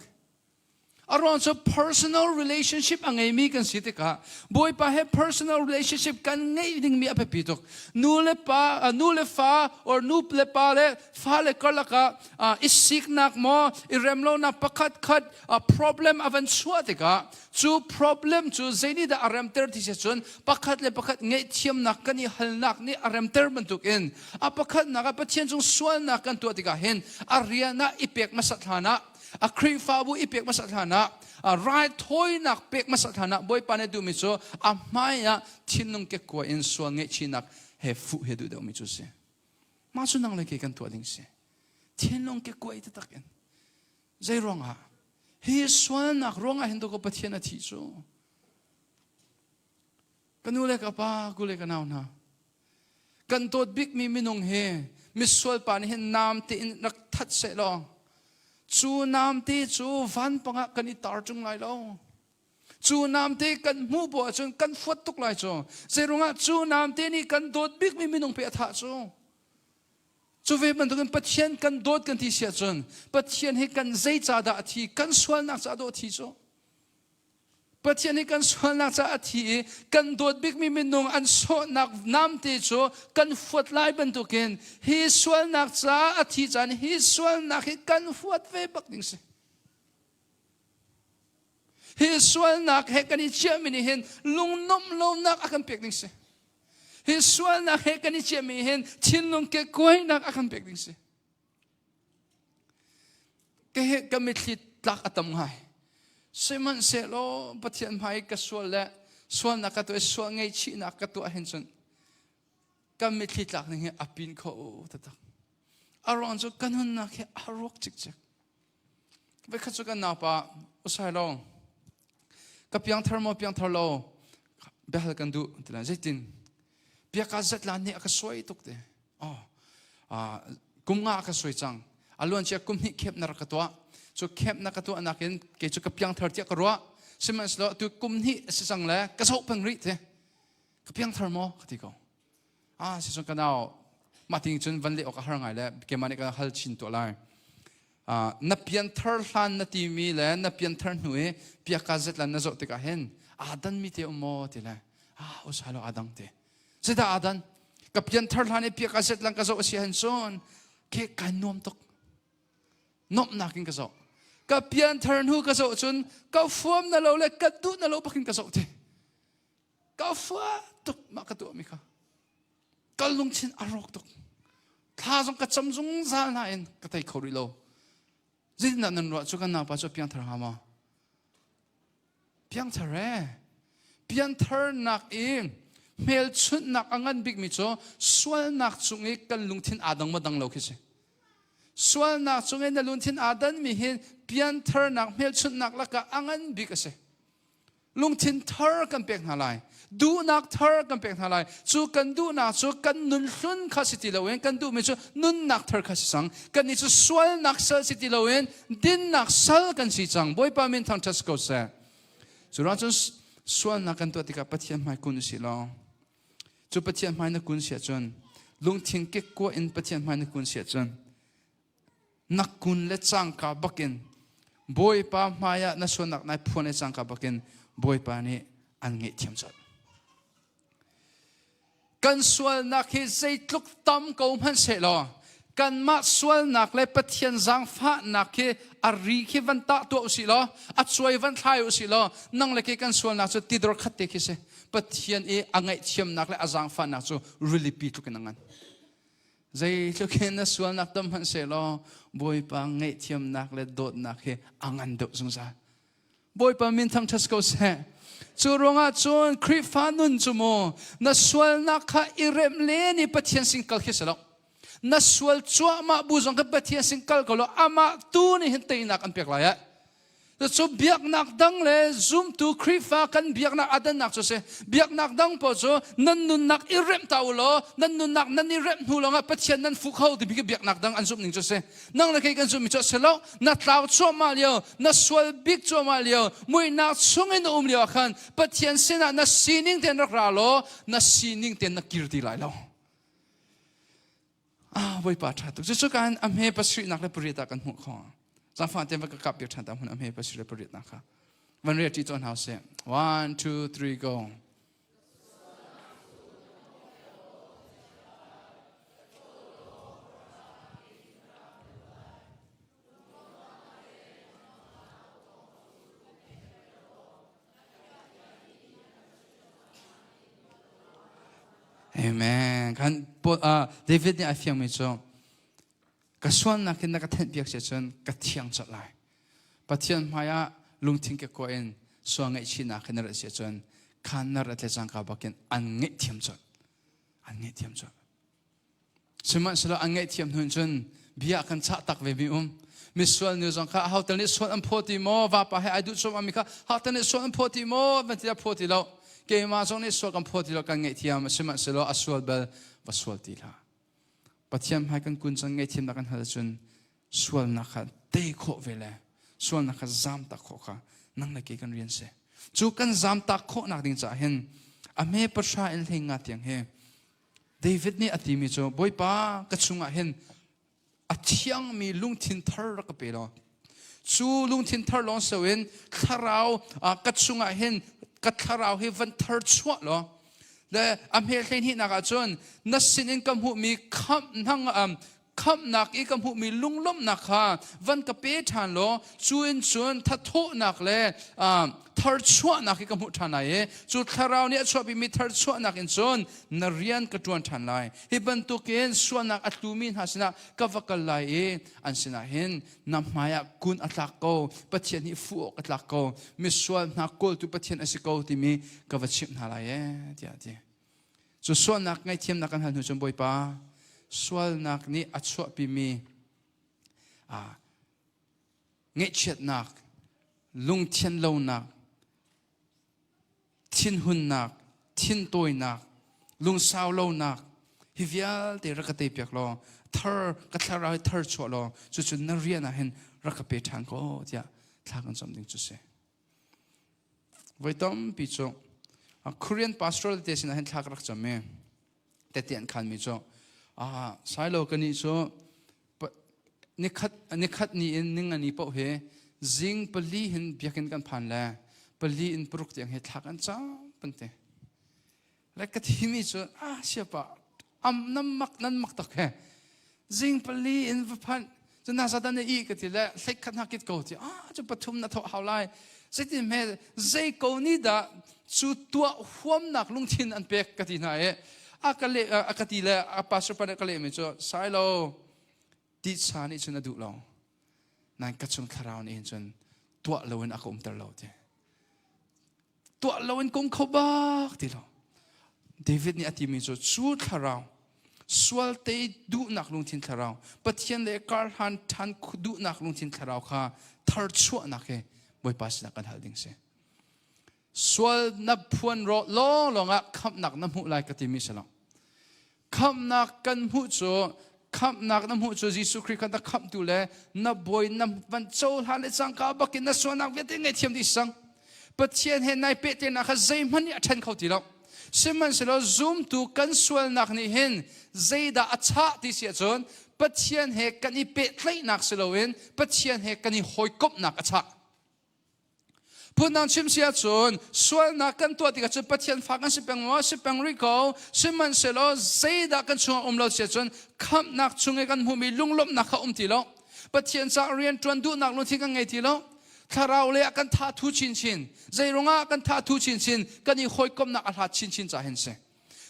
around so personal relationship angai mi kan site ka boi pa he personal relationship kan ngai ding mi abe pi tok nu le fa or nu le pa le fa le kalaka isik nak mo iremlo na pakhat khat problem avan chuate ka chu problem chu zaini da aram ter ti se chun pakhat le pakhat ngei thiam nak kani hal nak ni aram ter bantuk in a pakhat na ka pathian chung swal nak kan tu ti ka hen ariana ipek masathana a kri fa bu ipek masathana a right thoi nak pek masathana boy pane du mi cho a maya thinung ke ko in swal ngei chinak he fu he du de mi chu se ma chu nang le ke kan tu ding se thinung ke ko ita takin zai rong ha hi swal nak ronga hendo ko pathian a thi chu kanule ka pa gule ka naw na kan tot big mi minung he mi swal pan hen nam te in rak that se lo chu nam te chu van panga kan I tar chung lai lo chu nam te kan mu bo chung kan fuat tuk lai chu se ronga chu nam te ni kan tot big mi minung pe tha chu chu ve man kan pathian kan dot kan thi sia chun pathian he kan zai cha da thi kan swal nak cha do thi chu pathian he kan swal nak cha thi kan dot big mi minung an so nak nam te chu kan fuat lai ban tu ken he swal nak cha thi chan he swal nak he kan fuat ve bak ding se he swal nak he kan I chamini hen lung nom lo nak akan pek ding se hi swal nak he kan I chemi hen thinlung ke koi nak akan pek ding se ke he kamitlit tlak atam ngai seman se lo pathian mai ka swal le swal nak ka to swal ngei chi nak ka to hen chun kamitlit tlak ning he apin kho tatak aron so kanun nak he arok chik chik ve kha chu kan na pa usai lo ka piang therlo behal kan du tla zaitin piaka zat lan ni aka soi tuk te kumnga aka soi chang alon chia kumni khep na rakatwa so khep na katwa nakin ke chu kapyang thar tia karwa simans lo tu kumni sisang le ka so pang ri te kapyang thar mo khati ko sison kanao mating chun van le ok har ngai le ke mani ka hal chin to lai na pian thar hlan na ti mi le na pian thar nue piaka zat lan na zo te ka hen adan mi te mo te le usalo adang te Sida adan kapian tharlane pia kaset lang kaso si Hanson ke kanom tok nom nakin kaso kapian tharnu kaso chun ka form na lo le kadu na lo pakin kaso te ka fa tok makatu mi ka kalung chin arok tok thazong ka chamjung za na en katai khori lo zin na nan ro chu kan na pa chu pian thar hama pian thar nak im mel chut nak angan big mi cho swal nak chungi kan lungthin adang madang lo khise swal nak chungi na lungthin adan mi hin pian thar nak mel chut nak laka angan big ase lungthin thar kan pek na lai du nak thar kan pek na lai chu kan du na chu kan nun hlun kha siti lowen kan du mi chu nun nak thar kha sang kan ni chu swal nak sal siti lowen din nak sal kan si chang boy pa min thang chas ko se chu ra chu swal nak kan to tika pathian mai kun si lo chu pathian mai na kun sia chon lung thing ke ko in pathian mai na kun sia chon nak kun le chang ka bakin boy pa maya na so nak nai phone chang ka bakin boy pa ni an nge thiam chat kan swal nak hi sei tluk tam ko man se lo กันมาสวลนักเลยปะเทียนจางฟ้านักคืออารีคือวันตาตัวอุสิโลอัดช่วยวันทายอุสิโลนั่งเลยกันสวลนักจะติดรถขัดเตคิเสปะเทียนอังไงเทียมนักเลยอาจางฟ้านักจะreallyปีทุกนังนั้นใจทุกคนสวลนักตั้มหันเสโลบอยปังไงเทียมนักเลยโดดนักคืออังันดุสงสารบอยปังมินทั้งทัศกเสจูรงอาจวนคริฟานุนจูโมนัสวลนักข้าอิเรมเลนีปะเทียนสิงคัลคิเสโลนัสวลจัวมาบูจงกับปะเทียนสิงคัลก็โลอามาตูนี่เห็นเตยนักอันเปียกลายแต่จูเบียกนักดังเลยซูมตูคริฟากันเบียกนักอาดันนักจูเสเบียกนักดังพอจูนันนุนนักอิเรมตาวโลนันนุนนักนันอิเรมหูลงอ่ะปะเทียนนันฟุกเขาที่บิกเบียกนักดังอันซูมหนึ่งจูเสนั่งเลยกันซูมมิจูเสโลนัดลาวจัวมาเลียวนัสวลบิกจัวมาเลียวมวยนักชงเงินเลียวขันปะเทียนเสนานัสซีนิงเต็นรักราโลนัสซีนิงเต็นนักกิรติไลโลไว้ป่าทัดตุจุกันอเมปัสรินักเลปริตากันหัวข้อจำฟังเต็มว่ากับเบียดทันตามหุ่นอเมปัสริปริตนะคะวันเรียนที่ต้นเฮาเซ่ one two three go Amen กันเดวิดเนี่ยเฟียงไม่จบกระส่วนนักนักเทนเบียกเจนกระเทียงจัดเลยปะเทียนมายาลุงทิ้งเก็บเองส่วนไอชินักนักเจนขันนักเตจังกับบักเก็นอันเงยเทียมจัดอันเงยเทียมจัดสมัยสละอันเงยเทียมหุ่นจนเบียกันชะตักเวบิมิส่วนนิวจังค่ะเขาตอนนี้ส่วนอันพอดีโมว่าไปให้ไอดูส่วนอันมีค่ะเขาตอนนี้ส่วนอันพอดีโมมันจะพอดีแล้วเกี่ยมาตรงนี้ส่วนกันพอดีแล้วกันเงยเทียมสมัยสละอสวดเบลวัสวดดีละปะเทียมให้กันกุญจังเงยเทียมนักกันหาจนส่วนนักขัดเตะโคเวลส่วนนักขัดจามตะโคค่ะนั่งเลยกันเรียนเสจูกันจามตะโคนักดิ้งจ่าเห็นอเมย์ประชาเอ็นเฮงัดยังเฮเดวิดนี่อธิมิโจบอยป้ากระชุงเห็นอธิยังมีลุงทินเทอร์รักเปล่าจูลุงทินเทอร์ลองเสวินคาราอกระชุงเห็นกัดคาราวให้วันเทอร์ชัวหรอและอเมริกันที่นักจนนักสินกำหูมีคำนั่งคำนักอีกำหูมีลุงล้มนักค่ะวันกับเป๊ะทานหรอชวนทัดโทนักเลยเทอร์ชัวนักอีกำหูทานไหนจุดคาราวเนี่ยชอบมีเทอร์ชัวนักอินจนนักเรียนกระจวนทานไหนให้บรรทุกเองส่วนนักอัตลูมินหาสินะกวักไหลอันสินะเห็นนำมายากุนอัตลักโกปะเทียนฮิฟูอัตลักโกมีส่วนนักโกตุปะเทียนอสิโกที่มีกวักชิมหาไหลเดียดจุดส่วนนักไงเทียมนักกันหันหัวจมบอยป้าส่วนนักนี้อัดส่วนปีมีเงยเช็ดนักลุงเทียนเลวนักทิ้นหุ่นนักทิ้นตัวนักลุงสาวเลวนักฮิวิลเดรักเตยเปียกล้อเธอกัทลาเธอชัวล้อจุดนักเรียนนะเห็นรักเปทานก็จะทากันสมดึงจุดเสไว้ต้อมปีโจKorean pastoral เตสินะเห็นทากรักจำเมแต่เตียนขันมิโจสายโลกันนี่โจนิคัดนี่นิ่งอันนี้พอเหจิงปลีเห็นเบียกันกันผ่านแล้วปลีอินปรุกเตียงเห็นทากันจ้าปันเตและก็ที่มิโจเสียปะนั่นมักตักเหจิงปลีอินผ่านจนน่าจะได้อีกทีแล้วเล็กขัดนักกิจโกที่จะปฐุมนัทเอาไล่สิ่งที่แม่ใจกูนี่ด่าสุดตัวหัวนักลุงทินอันเป็กกตินาอากติเลยปาสุปนกเลมิโจสายเราดิฉันนี่จนดูเรานั่นก็จนคราวนี้จนตัวเราเองอากุมตลอดเจตัวเราเองคงเขาบ้าทีเราเดวิดนี่อธิมิโจสุดคราวสวลเตดูนักลุงทินคราวปัจจัยเลยการหันทันดูนักลุงทินคราวค่ะทาร์ชัวนักบอยปัสนักกันหัดดิ้งเสส่วนนับพวนรอล้อลงอ่ะคำนักน้ำหูไหลกติมิสละคำนักกันหูโจคำนักน้ำหูโจยิสุคริสต์กันตะคำดูแลนับบอยนับวันโจฮันเลจังกาบักินนัส่วนนักเวทีไงเทียมดิสังปัจเจียนเห็นนายเป็ดนักใจมันเนี่ยฉันเขาตีแล้วซึ่งมันเสร็จแล้วซูมดูกันส่วนนักนี่เห็นใจด่าอัจฉริที่เสียจนปัจเจียนเห็นกันนี่เป็ดเลยนักเสร็จแล้วเห็นปัจเจียนเห็นกันนี่หอยกบนักอัจฉริ พูดนางชิมเสียจนส่วนนักกันตัวที่ก็จะปะเทียนฝากกันสิเป็นว่าสิเป็นริโก้สิมันเสลเสียดักกันช่วงเราเสียจนคำนักช่วงกันหูมีลุงลบนักเขาทีแล้วปะเทียนจากเรียนจวนดูนักลุงที่กันไงทีแล้วถ้าเราเลี้ยกันท่าทุชินชินใจรงากันท่าทุชินชินกันนี่คอยก้มนักอาหารชินชินจะเห็นเสีย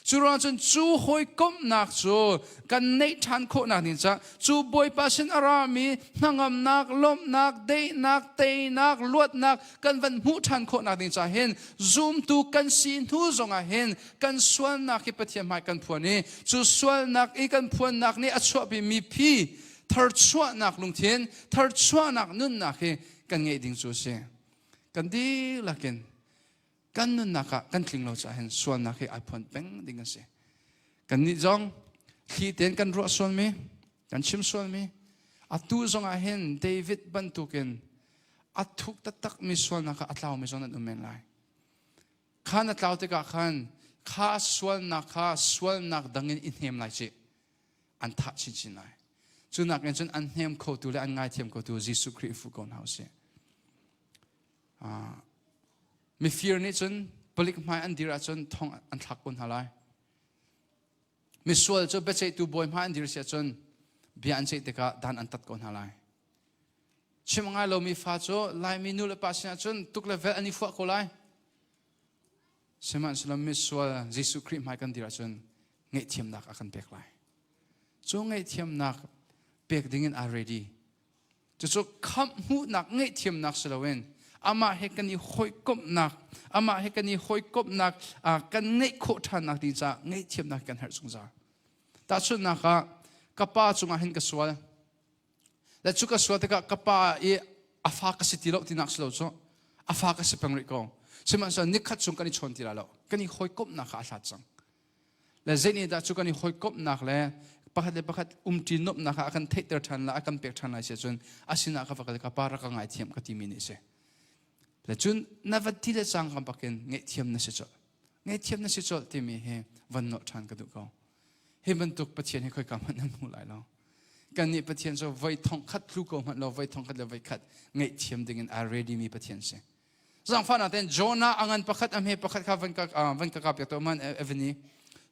จู่เราจนจู่คอยก้มนักจู่กันในทันโคนักนี่จ้ะจู่บอยปัสสินอารามีนั่งอำนักล้มนักเดนักเตนักลวดนักกันวันหูทันโคนักนี่จ้ะเห็นซูมตูกันซีนหูจงเห็นกันส่วนนักที่ปฏิมากันพวนี้จู่ส่วนนักอีกันพวนนักนี่อัศวบิมีพีเธอส่วนนักลุงเทียนเธอส่วนนักนุ่นนักกันไงดิ่งจู่เสียกันดีละกันกันนุ่นนักกันทิ้งเราจะเห็นส่วนนักไอพอนเป็นดิ่งกันเสียกันนี่จงขี้เตียนกันรัวส่วนมีกันชิมส่วนมีอัตุจงเห็นเดวิดบันทุกันอัตุกตักมีส่วนนักอัตลาวมีส่วนนั้นอุเมนไลข้าอัตลาวติกาขันข้าส่วนนักดังเงินอินเฮมไลจีอันทัดชินไลจุนักเงินจนอันเฮมโคตูและอันง่ายเทียมโคตูยิสุคริสต์ฟุกอนเฮาเสียมีฟีร์นี่จนผลิตมาอันดีระจนทองอันทักคนหาไลมีส่วนจนเบสตูบอยมาอันดีระเสียจนเบียอันเจติกาดันอันตัดคนหาไลชิมง่ายเรามีฟ้าโจไลมีนูเลปัสเนียจนตุกเลเวลอันนี้ฟักโคไลสมัยสลามมีส่วนยิสุคริสต์มาอันดีระจนเงี้ยเทียมนักอากันเปียกไลจงเงี้ยเทียมนักเปียกดิ่งอัน already จะคำหูนักเงี้ยเทียมนักสลาเวนอามาเฮกันนี่หอยกบนักอามาเฮกันนี่หอยกบนักกันเงี้ยโคตรนักดีจ้าเงี้ยเทียมนักกันเหรอสงสารแต่ชุดนักกป้าจงเห็นกสวลและชุดกสวลที่กป้าอาฟ้ากสิติโลที่นักสลาวจ้าอาฟ้ากสิเป็นริโก้สมัยนั้นนิคัดจงกันนี่ชนที่ละแล้วกันนี่หอยกบนักอาลัดจังและเจนี่แต่ชุดกันนี่หอยกบนักเลยปะคัดจีนนบนักอากันเทเตอร์ทันละอากันเปียกทันละเสียจนอาศินักฟักเลยกป้ารักง่ายเทียมกติมินิเสและจนนับที่เลจังคำปักเงินเงี้ยเทียมนั่นสิจดเงี้ยเทียมนั่นสิจดที่มีเฮวันโนทันกระดูกเขาเฮมันตุกปะเทียนให้ค่อยกำมันนั่งหูไหลเรากันนี่ปะเทียนจะไว้ทองคัดลูกเขามันเราไว้ทองคัดเราไว้คัดเงี้ยเทียมดึงเงิน already มีปะเทียนเสียสังฟันอาเทนโจนาอังันปะคัดอเมปะคัดข้าวันกับอย่างตัวมันเอเวนี่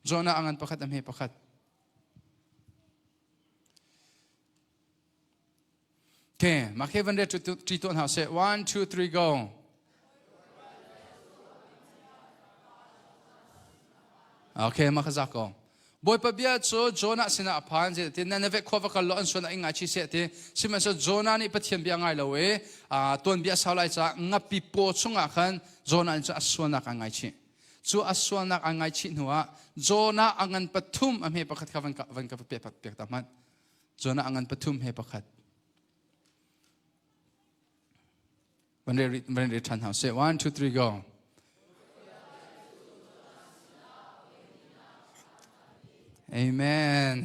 โจนาอังันปะคัดอเมปะคัดโอเคมาแค่วันเดียวจีตัวหาเสร็จ 1 2 3 goโอเคมาขจักก็บอยปะเบียโจโจนาสินะผ่านเจตินั่นเวกขวบกันล้อนส่วนอิงอาชีเสติสิมันโจโจนานี่ปะเทียนเบียง่ายเลยตัวเบียสาวไลจะงับปีโปชงอ่ะคันโจนาจะส่วนนักง่ายชีจูส่วนนักง่ายชีหัวโจนาอังันปฐุมอเมปะคัดข้าวันกับเปียกตามันโจนาอังันปฐุมเฮปะคัดวันเรียทันหาเสร็จ 1 2 3 go Amen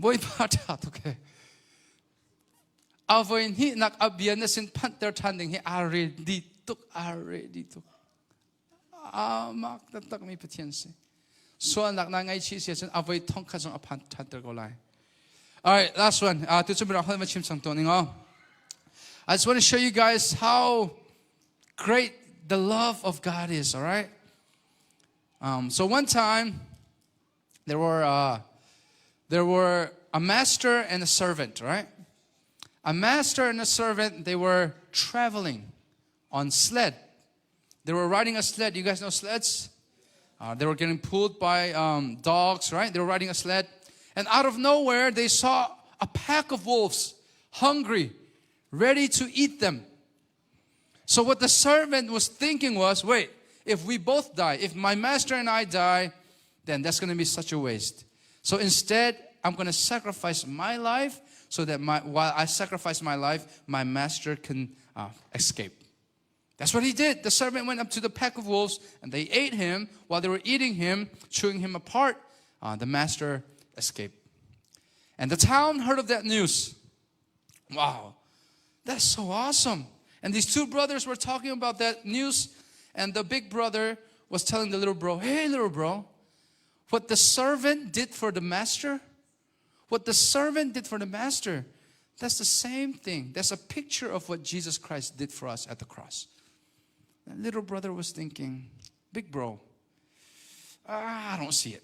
บอยพาทัดโอเคเอาไว้นี่นักอภิญญาสินพันเตอร์ทันดิ่งให้ already ตุกมักตักมีปฏิญาณสิส่วนนักนางไอชีเสียจนเอาไว้ท่องข้าจงอภันทันเตอร์ก็ไล Alright last one ตัวจุดเราให้มาชิมสังตัวนึงอ๋อI just want to show you guys how great the love of God is, all right? So one time, there were a master and a servant, right? A master and a servant, they were traveling on sled. They were riding a sled. You guys know sleds? They were getting pulled by dogs, right? They were riding a sled. And out of nowhere, they saw a pack of wolves, hungry, ready to eat them. So what the servant was thinking was, wait, if we both die, if my master and I die, then that's going to be such a waste. So instead, I'm going to sacrifice my life so that while I sacrifice my life, my master can escape. That's what he did. The servant went up to the pack of wolves and they ate him. While they were eating him, chewing him apart, the master escaped. And the town heard of that news. Wow. That's so awesome. And these two brothers were talking about that news. And the big brother was telling the little bro, hey, little bro, what the servant did for the master, that's the same thing. That's a picture of what Jesus Christ did for us at the cross. The little brother was thinking, big bro, I don't see it.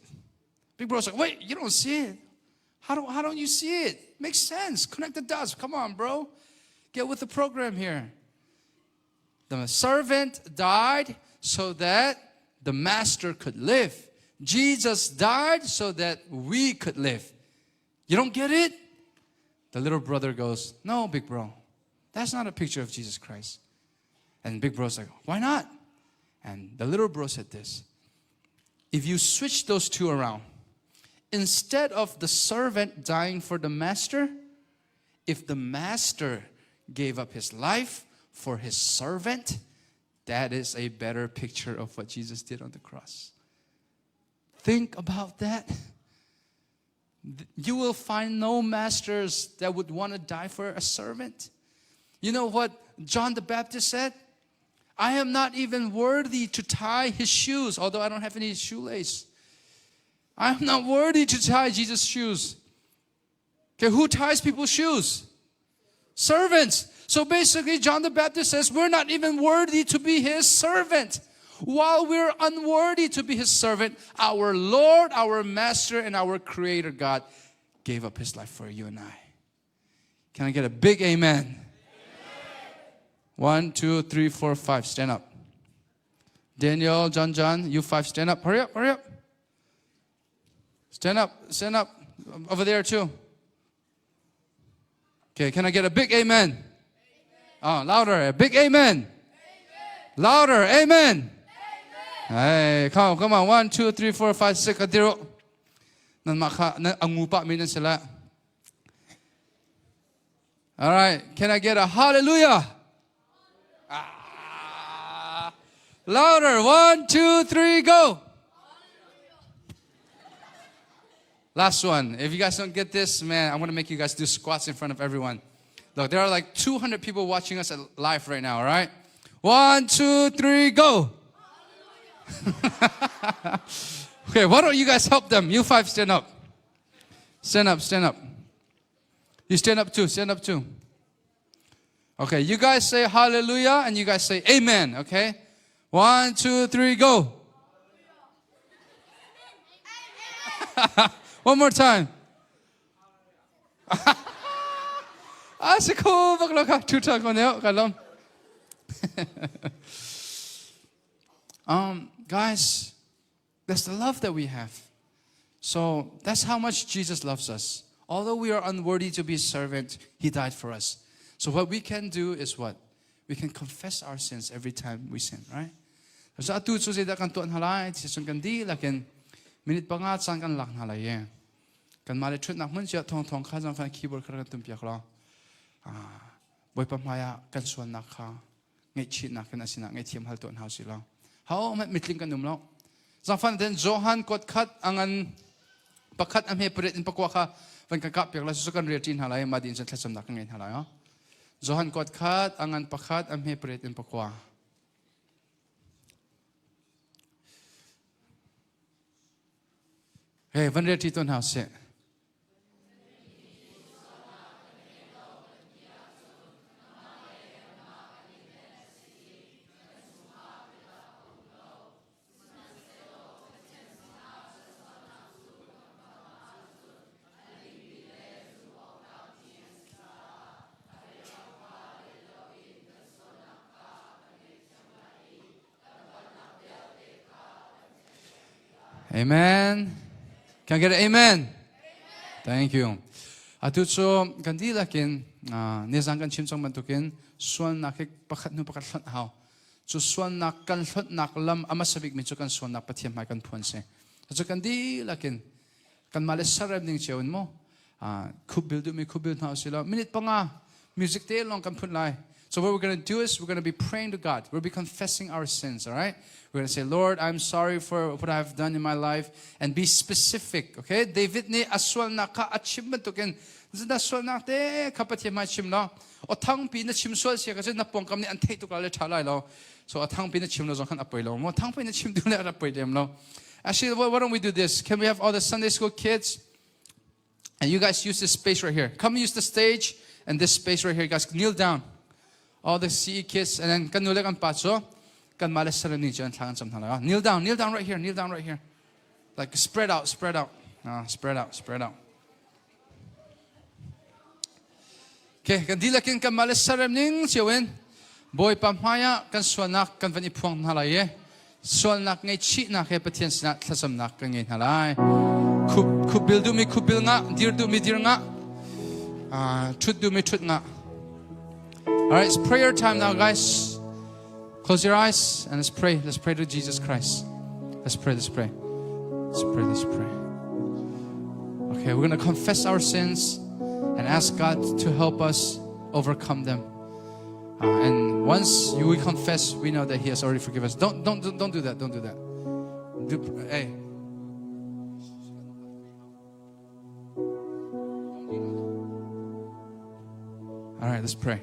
Big bro's like, wait, you don't see it? How don't you see it? Makes sense. Connect the dots. Come on, bro. Get with the program here. The servant died so that the master could live. Jesus died so that we could live. You don't get it? The little brother goes, no, big bro. That's not a picture of Jesus Christ. And big bro's like, why not? And the little bro said this. If you switch those two around, instead of the servant dying for the master, if the master gave up his life for his servant, that is a better picture of what Jesus did on the cross. Think about that. You will find no masters that would want to die for a servant. You know what John the Baptist said? I am not even worthy to tie his shoes, although I don't have any shoelace. I am not worthy to tie Jesus' shoes. Okay, who ties people's shoes? Servants. So basically, John the Baptist says we're not even worthy to be his servant. While we're unworthy to be his servant, our Lord, our Master, and our Creator God gave up his life for you and I. Can I get a big amen? Amen. 1, 2, 3, 4, 5. Stand up. Daniel, John, you 5, stand up. Hurry up. Stand up. Over there too. Okay, can I get a big amen? Amen. Oh, louder. A big amen. Amen. Louder. Amen. Hey, come on. 1, 2, 3, 4, 5, 6. Kadiro. Angupa minan sila. All right. Can I get a hallelujah? Louder. 1, 2, 3, go. Last one. If you guys don't get this, man, I want to make you guys do squats in front of everyone. Look, there are like 200 people watching us live right now, all right? 1, 2, 3, go. Okay, why don't you guys help them? You 5, stand up. Stand up. You stand up too. Okay, you guys say hallelujah and you guys say amen, okay? 1, 2, 3, go. One more time. Asiko bakla ka tuta ko neo kalom. Guys, that's the love that we have. So that's how much Jesus loves us. Although we are unworthy to be a servant, he died for us. So what we can do is what? We can confess our sins every time we sin, right? So atu so sida kan tuan halai, sisun kan di lakin minute pa nga san kan lak halai. Kan mali trut nak mun sia thong kha jang kan keyboard kan tum piak lo. Boy pa maya kan suan nak kha. Ngai chi nak kan asina ngai thiam hal ton house lo. How mitling kan num lo. Jang fan den Johan kot khat angan pakhat am he pret in pakwa kha van ka kap piak la su kan retin halai ma din san thlasam nak ngai halai ha. Johan kot khat angan pakhat am he pret in pakwa. Hey, van reti ton house. Amen. Can I get an amen? Amen. Thank you. Atutso gandi lakin nizang kan chimsong mantukin suan nakik pakat nu pakat hlat hao. So suan nak kan hlat nak lam amasabik mitso kan suan nak patiam mai kan puanse. So gandi lakin kan malis sarab ning chewin mo. Kubil na sila. Minute pa nga music day long kan pun lai. So what we're going to do is we're going to be praying to God. We'll be confessing our sins, all right? We're going to say, Lord, I'm sorry for what I've done in my life. And be specific, okay? David ni aswal na ka achievement token. Zanda aswal na te kapat yama chim lo. O thang pi na chim swal siya kasi napong kam ni antay to kala chalay lo. So a thang pi na chim lo zong kan apoy lo. Mo thang pi na chim do na apoy dem lo. Actually, why don't we do this? Can we have all the Sunday school kids? And you guys use this space right here. Come use the stage and this space right here. You guys kneel down. All the CE kids, and then kanulek ang paso. kan male sarani jan thang sam thala kneel down right here like spread out spread out okay kan dilakin kan male saraning chiwen boy pamhaya kan swanak kan vani phuang thala ye swanak ngai chi na khe pathian sna thlasam nak kan ngai thalai khub bil du mi khub bil nga dir du mi dir nga thut du mi thut nga. All right, it's prayer time now, guys. Close your eyes and let's pray. Let's pray to Jesus Christ. Let's pray. Okay, we're going to confess our sins and ask God to help us overcome them. And once we confess, we know that He has already forgiven us. Don't do that. Don't do that. Hey. All right, let's pray.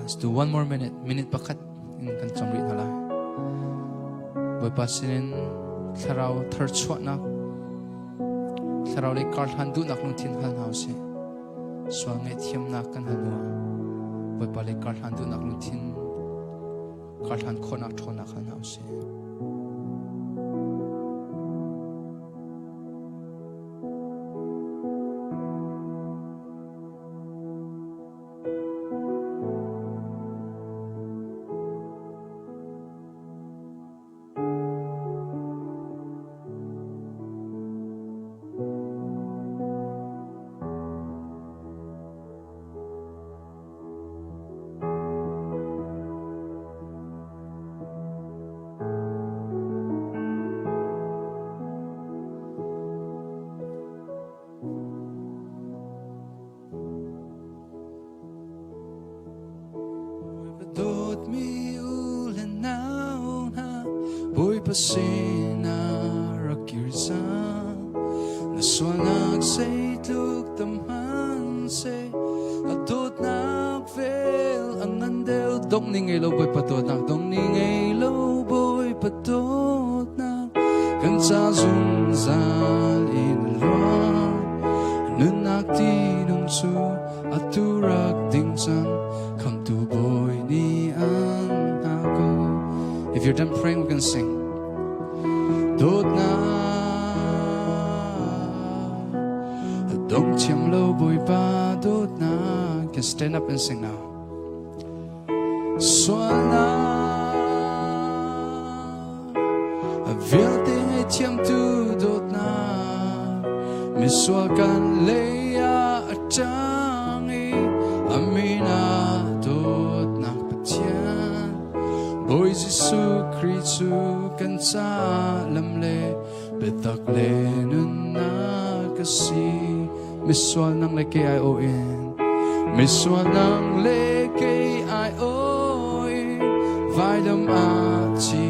Let's do one more minute pakat in kan chamri thala boy pasinin tharau thar chwa na tharau le kar han du nak nung thin han house swange thiam na kan halwa boy pa le kar han du nak nung thin kar han khonak thona kan house. Boy pasina rakirsa naswanag say tuk tâm han say atot nak vel ang andel dong ni ngay lo boy patot nak dong ni ngay lo boy patot nak kan sa zung zal in lo nun nak ti nung su aturak ding sang come to boy ni an ako. If you're done praying, we can sing. Tot na dong chiam lo boy pa tot na. Can stand up and sing now. Swala vil ting ai chiam tu tot na mi swal kan leya atangi amina tot na patyan boy Giêsu Christu kan sa lam le betak le nun na kasi mi swal nang le kay o in mi swal nang le kay o in vai dam a chi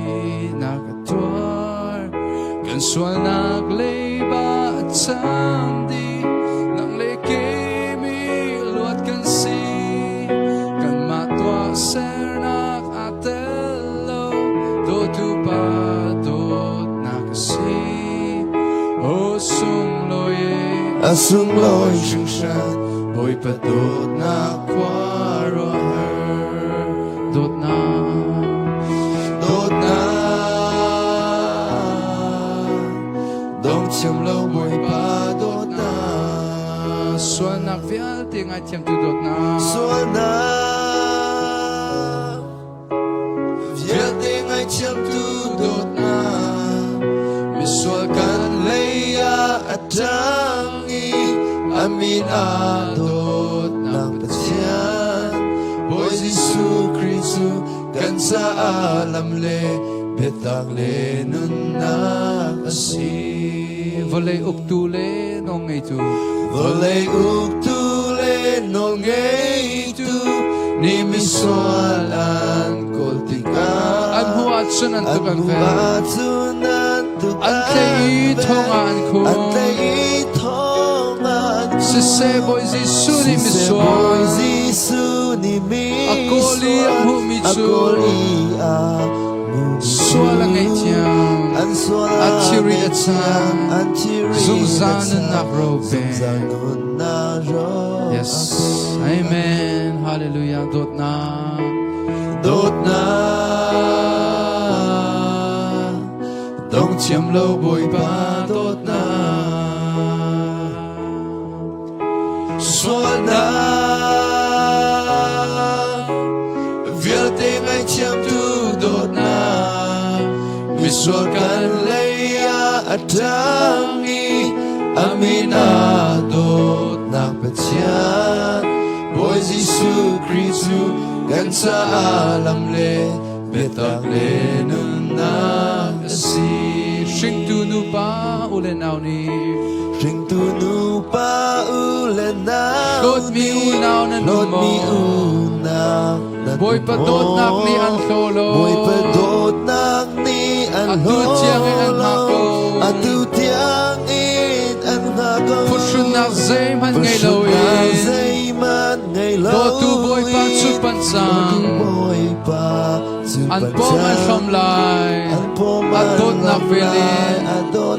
na katwar kan swal nak le ba cham di nang le kay mi luat kan si kan matwa ser nak atelo do tu pa dot na kasi o sung loye asung loy shing shan boy pa dot na kwaro her dot na dong chiam lo boy pa dot na suan nak vial ting ai tiam tu dot na suan na vial ting ai chiam tu dot na mi sual kan leya atangi amin a dot na patyan boy Giêsu Christu kan sa alam le betang le nun na kasi volay uk tu le nong ngay tu volay uk tu le nong ngay tu ni mi soalan kol tika an huat sunan tu kan vel an te i thonga an ku an te i thonga an ku si se boy Giêsu ni mi boy soal Giêsu ni mi akoli ang hu mi chu akoli a sual ang ngay tiam at chiri at san zung zaan nak robe. Yes, amen, hallelujah. Dot na dong chiam lo boy pa dot na suan na vial ting ai chiam tu dot na mi sual kan leya atangi amina dot na patyan boy Giêsu Christu kan sa alam le betak le nun na kasi shing tu nu pa ulen naw ni ring tu nu pa ulen na Lord mi unaw na Lord mo mi unaw na boy pa dot nak ni an solo boy pa dot nak ni an atu tiang an hako atu tiang in an hako pushun nak zay man ngay lo do tu boy pa chu pan sang an po man som lai at dot nak velin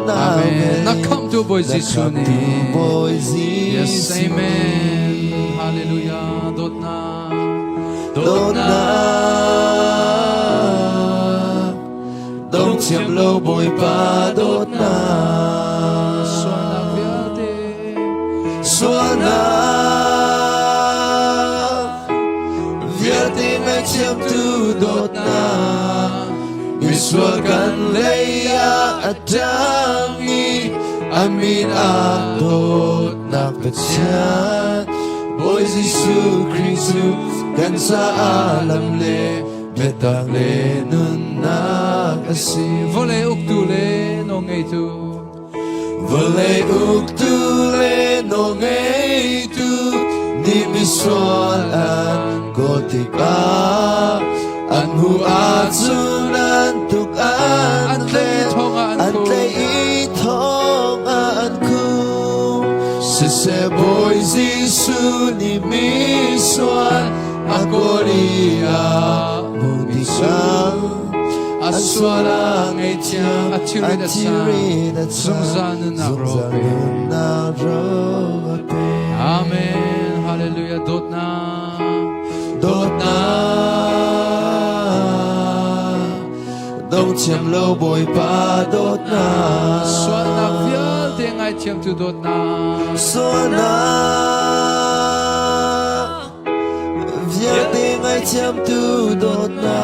amen nak come to boy Giêsu ni yes amen hallelujah dot na dong chiam lo boy pa dot na suan nak viate suan na viate na chiam tu dot na mi sual kan leya atangi amin a dot na patyan boy Giêsu Christu kan sa alam le betang le nun na kasi volay uk tu le no ngay tu volay uk tu le no ngay tu ni mi soalan gotika an hu atsunan tuk an an le thonga an ku le i thong an ku se se boy Gisu ni mi soan akoria mutisang aswala ngay tiang atiri da zan na robe. Amen. Hallelujah. Dot na dong chiam lâu bồi pa dot na xuân na vial tiếng ai chiam tu dot na xuân na vial tiếng ai chiam tu dot na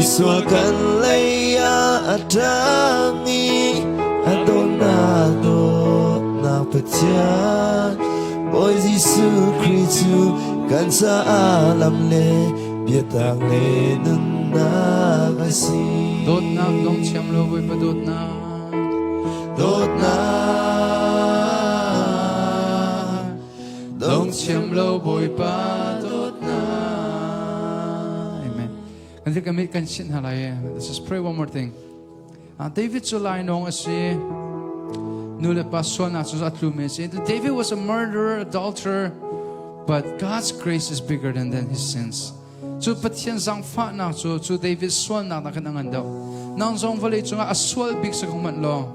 Iswa kan leia atangi adona dot na patian boy Gisu Kristu kan sa alam le biatang le nun na kasi dot na dong chiam lo boy pa dot na dong chiam lo boy pa dot na. Amen. Kantil kami kansin halay. Let's just pray one more thing. David sulay nong asi nula paswa na sus atlume. David was a murderer, adulterer, but God's grace is bigger than his sins. So patien zang fa na so David swan na kanangan daw. Nang zong valley chunga aswal big sa kuman lo.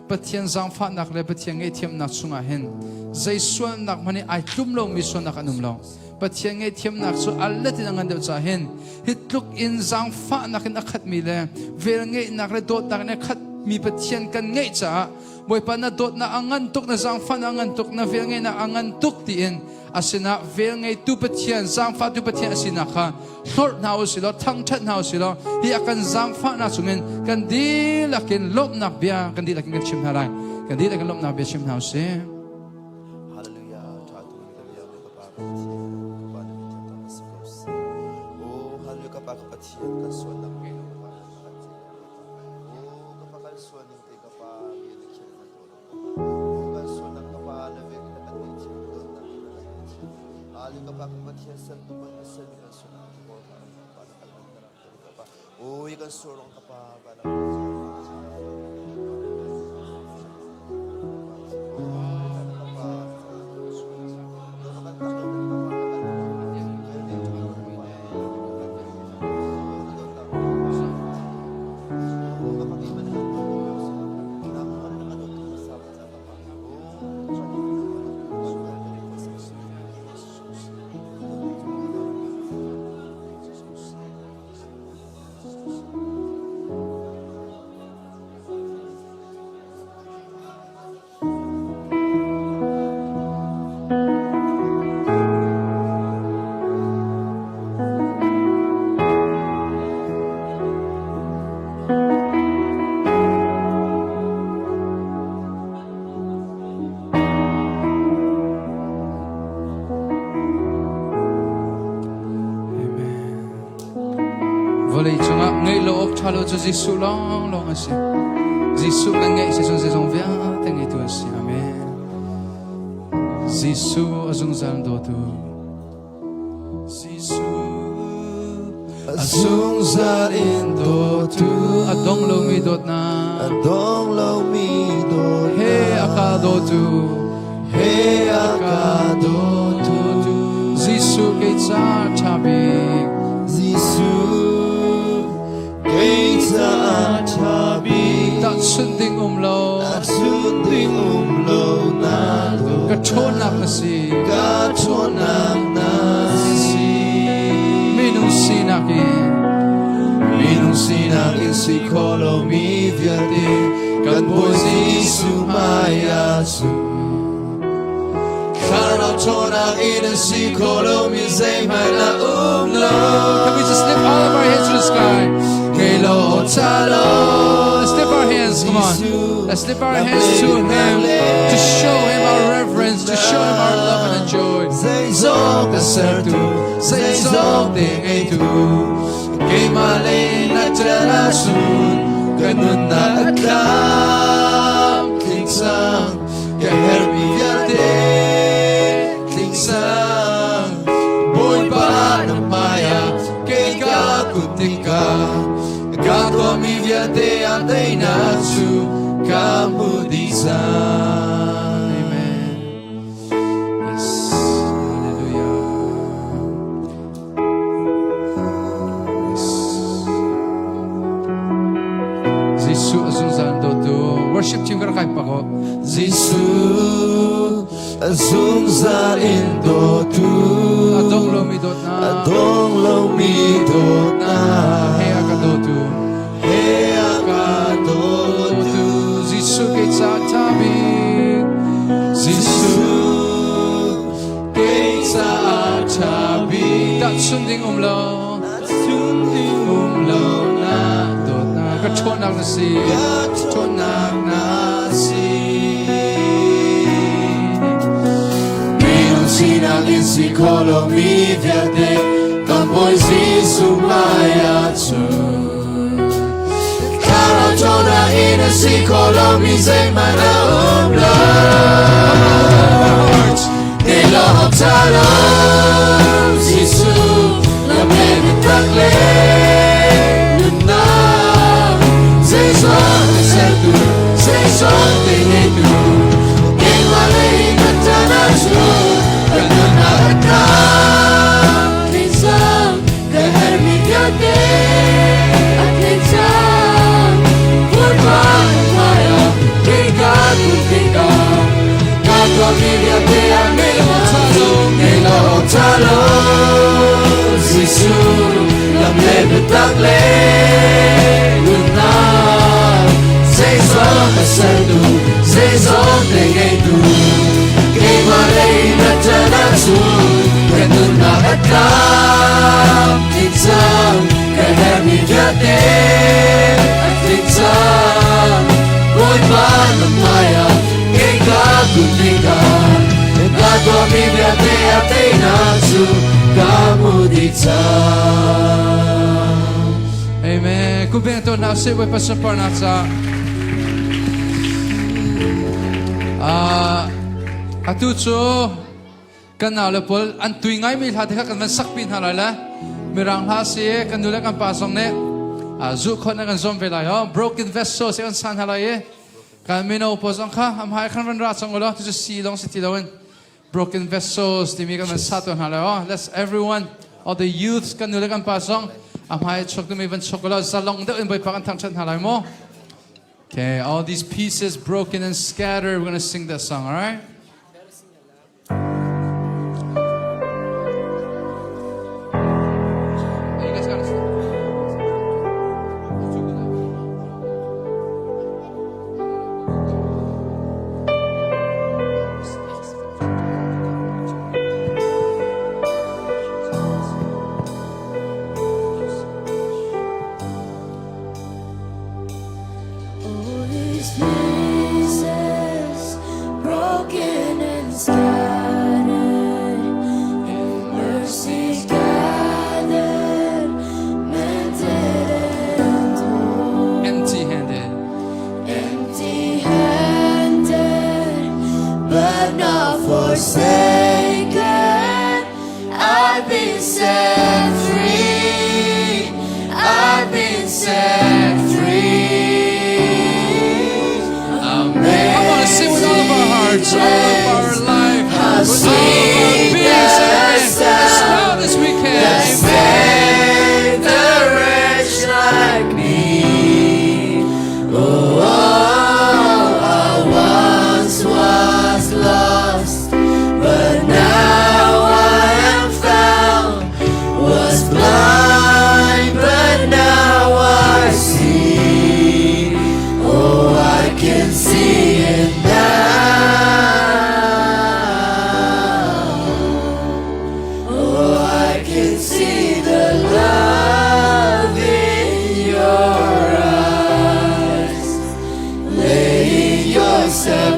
Patien zang fa na le patien ngai thiam na chunga hen. Zai swan na mani ai tum lo mi swan na kanum lo. Patien ngai thiam na so alati nangan daw cha hen. Hitluk in zang fa na kin akhat mi le. Vel ngai na le dot na ne khat mi patien kan ngai cha. Boy pa na dot na angan tuk na zang fa na angan tuk na vel ngai na angan tuk ti in. Asina vel ngai tu patien zang fa tu patien asina kha thor na usilo thang that na usilo hi akan zang fa na chungin kan di lakin lop nak bia kan di lakin kan chim na lai kan di lakin lop nak bia chim na use. Hallelujah. Oh hallelujah ka pa patien kan suan na ke no pa oh ka pa kan suan ni te ka pa bi ni chim na to oh kan suan na ka pa la ve ka kan ni chim do na Ali ka pa patien san tu man san ka suan ko pa pa ka pa oh ikan surong ka pa ba na Volei chunga ngay lo ok chalo cho Gisu long long asi Gisu la ngay se son se son via te ngay tu asi amen Gisu azung zan do tu Gisu azung zan in do tu adong lo mi dot na adong lo mi dot he akado tu he akado tu Gisu ke cha chabi Gisu ta sunding umlo na do ka chonak na si minung sinakin si kolo mi viate kan poesi sumaya su Karao chonak ina si kolo mi zay mai na umlo. Can we just lift all of our hands to the sky? Let's lift our hands, come on. Let's lift our hands to Him, to show Him our reverence, to show Him our love and joy. Zong ka sertu, zong ting etu, kay malay na telasun, ganun na atlam, kingsang, kay herbi yate, kingsang, boy pa ng maya, kay kakutika. Kako mi viate ante natsu kamudisa. Amen. worship team kara kai pako. Giêsu azung za indo tu Adong lo mi dot na. adong lo mi dot na Hey akado tu. he akado tu Giêsu kay sa tabi. Giêsu kay sa tabi Dat sunding umlo. sunding umlo na Dot na. Kachonak na si. tonak na si Minun sinangin si kolo mi viate Kamboy si sumaya tu Karo tona ina si kolo mi zay mana umla Nilo hotalo Giêsu la me takle Nuna Say something, say tu Say something, hey tu Keng wale ingatana tu Ganun na ata Minsan Kahar migyate At minsan Kurban maya Kikad kutikam Kako migyate ang Nilo talo Giêsu Lam lebe takle Nuna Say something, say something, hey tu Kay malay na tanasu Ganun na atam Tinsam Kahar migyate At tinsam Ko'y manamaya Kay kaguntikan Gato migyate at inasu Kamuditan Amen. Kubento na si way pasapar na sa atucho kanala pol antui ngai mil hati ka kan sakpin halala mirang hasi kanula kan pasong ne zu khona kan zom vela yo broken vessels kan san halaye kan mino posong kha am hai kan ran ra song lo to si long city lowen broken vessels timi kan saton halayo let's everyone all the youths kanula kan pasong am hai chok me even chocolate salong de boy pakan thang chan halay mo. Okay, all these pieces broken and scattered. We're gonna sing that song, all right? You guys gotta sing. All these pieces broken and scattered, in mercy gathered, mended and torn, Empty-handed. empty-handed, but not forsaken. I've been set free. I've been set free. Come on, sing with all of our hearts, all of our life, with all of our peace, as loud as we can. Save the wretch like me. Oh, I once was lost, but now I am found. Was blind, but now I see. Oh, I can see it now. Oh, I can see the love in your eyes. Laying yourself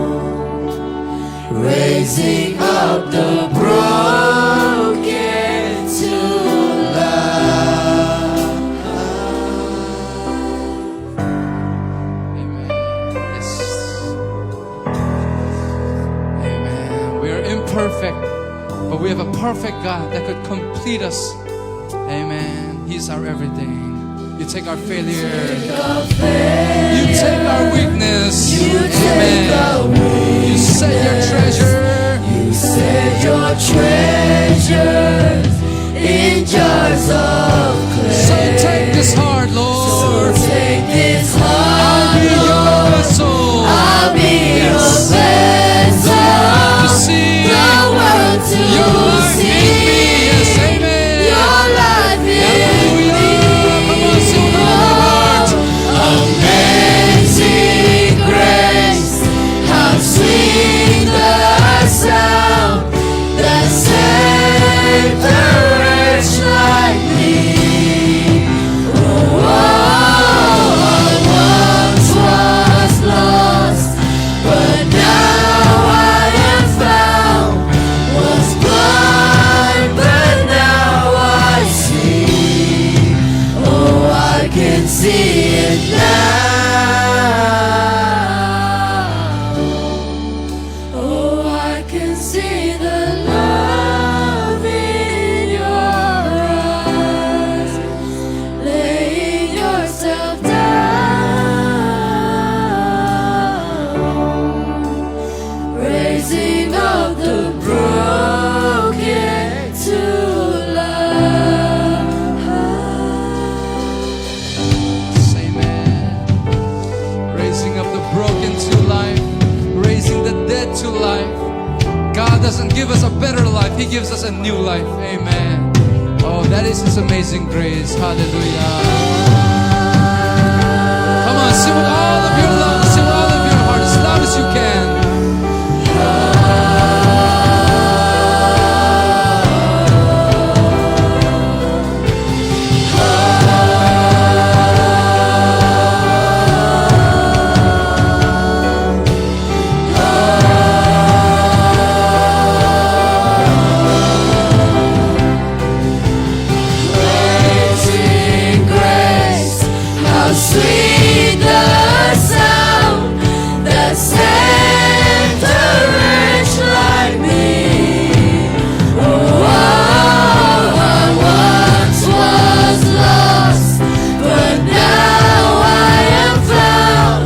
down, raising up the broken to life. Amen. Yes. Amen. We are imperfect, but we have a perfect God that could complete us. Amen. He's our everything. You take our failure. You take our weakness. Amen. You set your treasure. You set your treasures in jars of clay. So take this heart, I can see it now. Oh, I can see the love in your eyes, laying yourself down, raising up the broken to life. Amen. Raising up the broken to life, raising the dead to life. God doesn't give us a better life, He gives us a new life. Amen. Oh, that is His amazing grace. Hallelujah. Come on, sing with all of your lungs, sing with all of your heart, as loud as you can. Amazing grace, how sweet the sound that saved a wretch like me. Oh, I once was lost, but now I am found.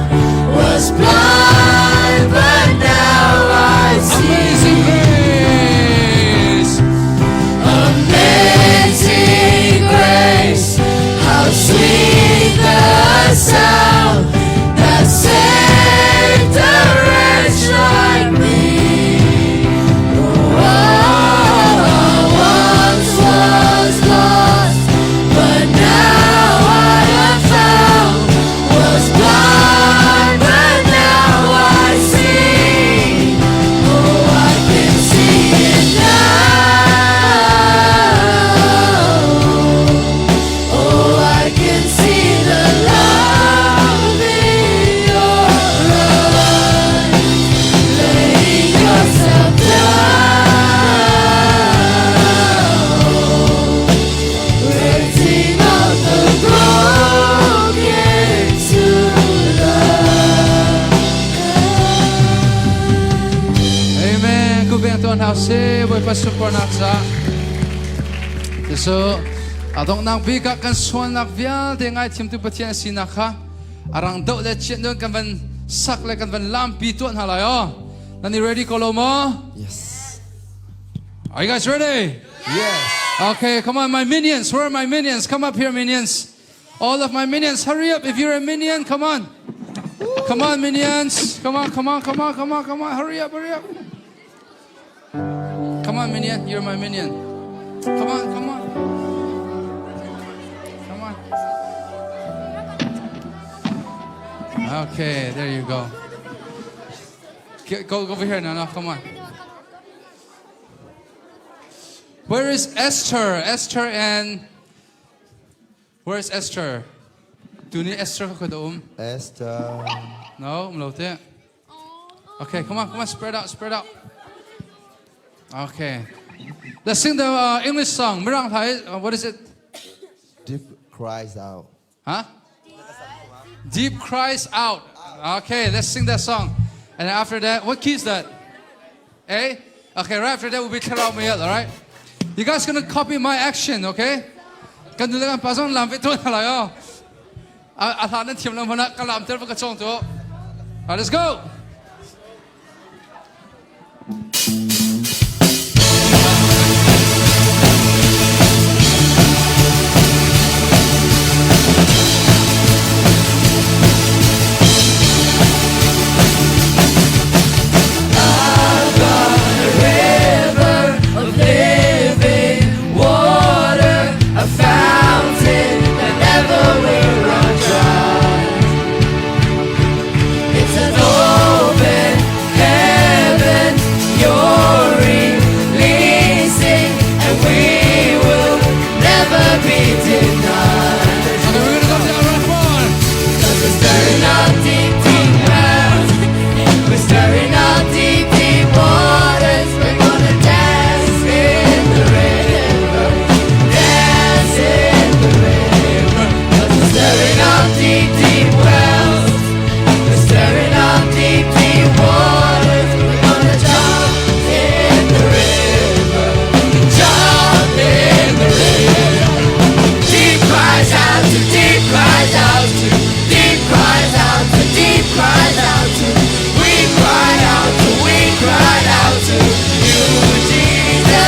Was blind, but now I see. Amazing grace. Amazing grace, how sweet the sound that saved a wretch like me. Oh, I once was lost, but now I am found. Was blind, but now I see. Oh, I can see it now. Oh, I can see the love in your eyes, laying yourself down, raising up the broken to life. Amen. Ku beng tuan hau se boy pasupor nak sa. So, adong nang bika kan suan nak vial de ngai tim tu pathian sinakha. Arang do le chen don kan van sak le kan van lampi tuan halai oh. Nani ready kolomo? Yes. Are you guys ready? Yes. Okay, come on, my minions. Where are my minions? Come up here, minions. All of my minions, hurry up. If you're a minion, come on. Come on, minions. Come on, come on, come on, come on, come on. Hurry up, hurry up. Come on, minion. You're my minion. Come on, come on. Come on. Okay, there you go. Go over here now. Come on. Where is Esther? Esther and... Where's Esther? Do ni Esther ka doon? Esther. No, mlote. Okay, come on, spread out, spread out. Okay. Let's sing the English song. Mirang Thai, what is it? Deep cries out. Huh? Deep cries out. Okay, let's sing that song. And after that, what key is that? A? Okay, right after that will be karaoke, alright? You guys gonna copy my action, okay? Kan dulu kan pasang lampu tu lah yo. Athanan tiap lampu nak kalam terus kacong tu. Let's go. It's an old deep, deep wells. We're stirring up deep, deep waters. We're gonna jump in the river. Jump in the river. Deep cries out to deep cries out to deep cries out to deep cries out to. We cry out to we cry out to you, Jesus.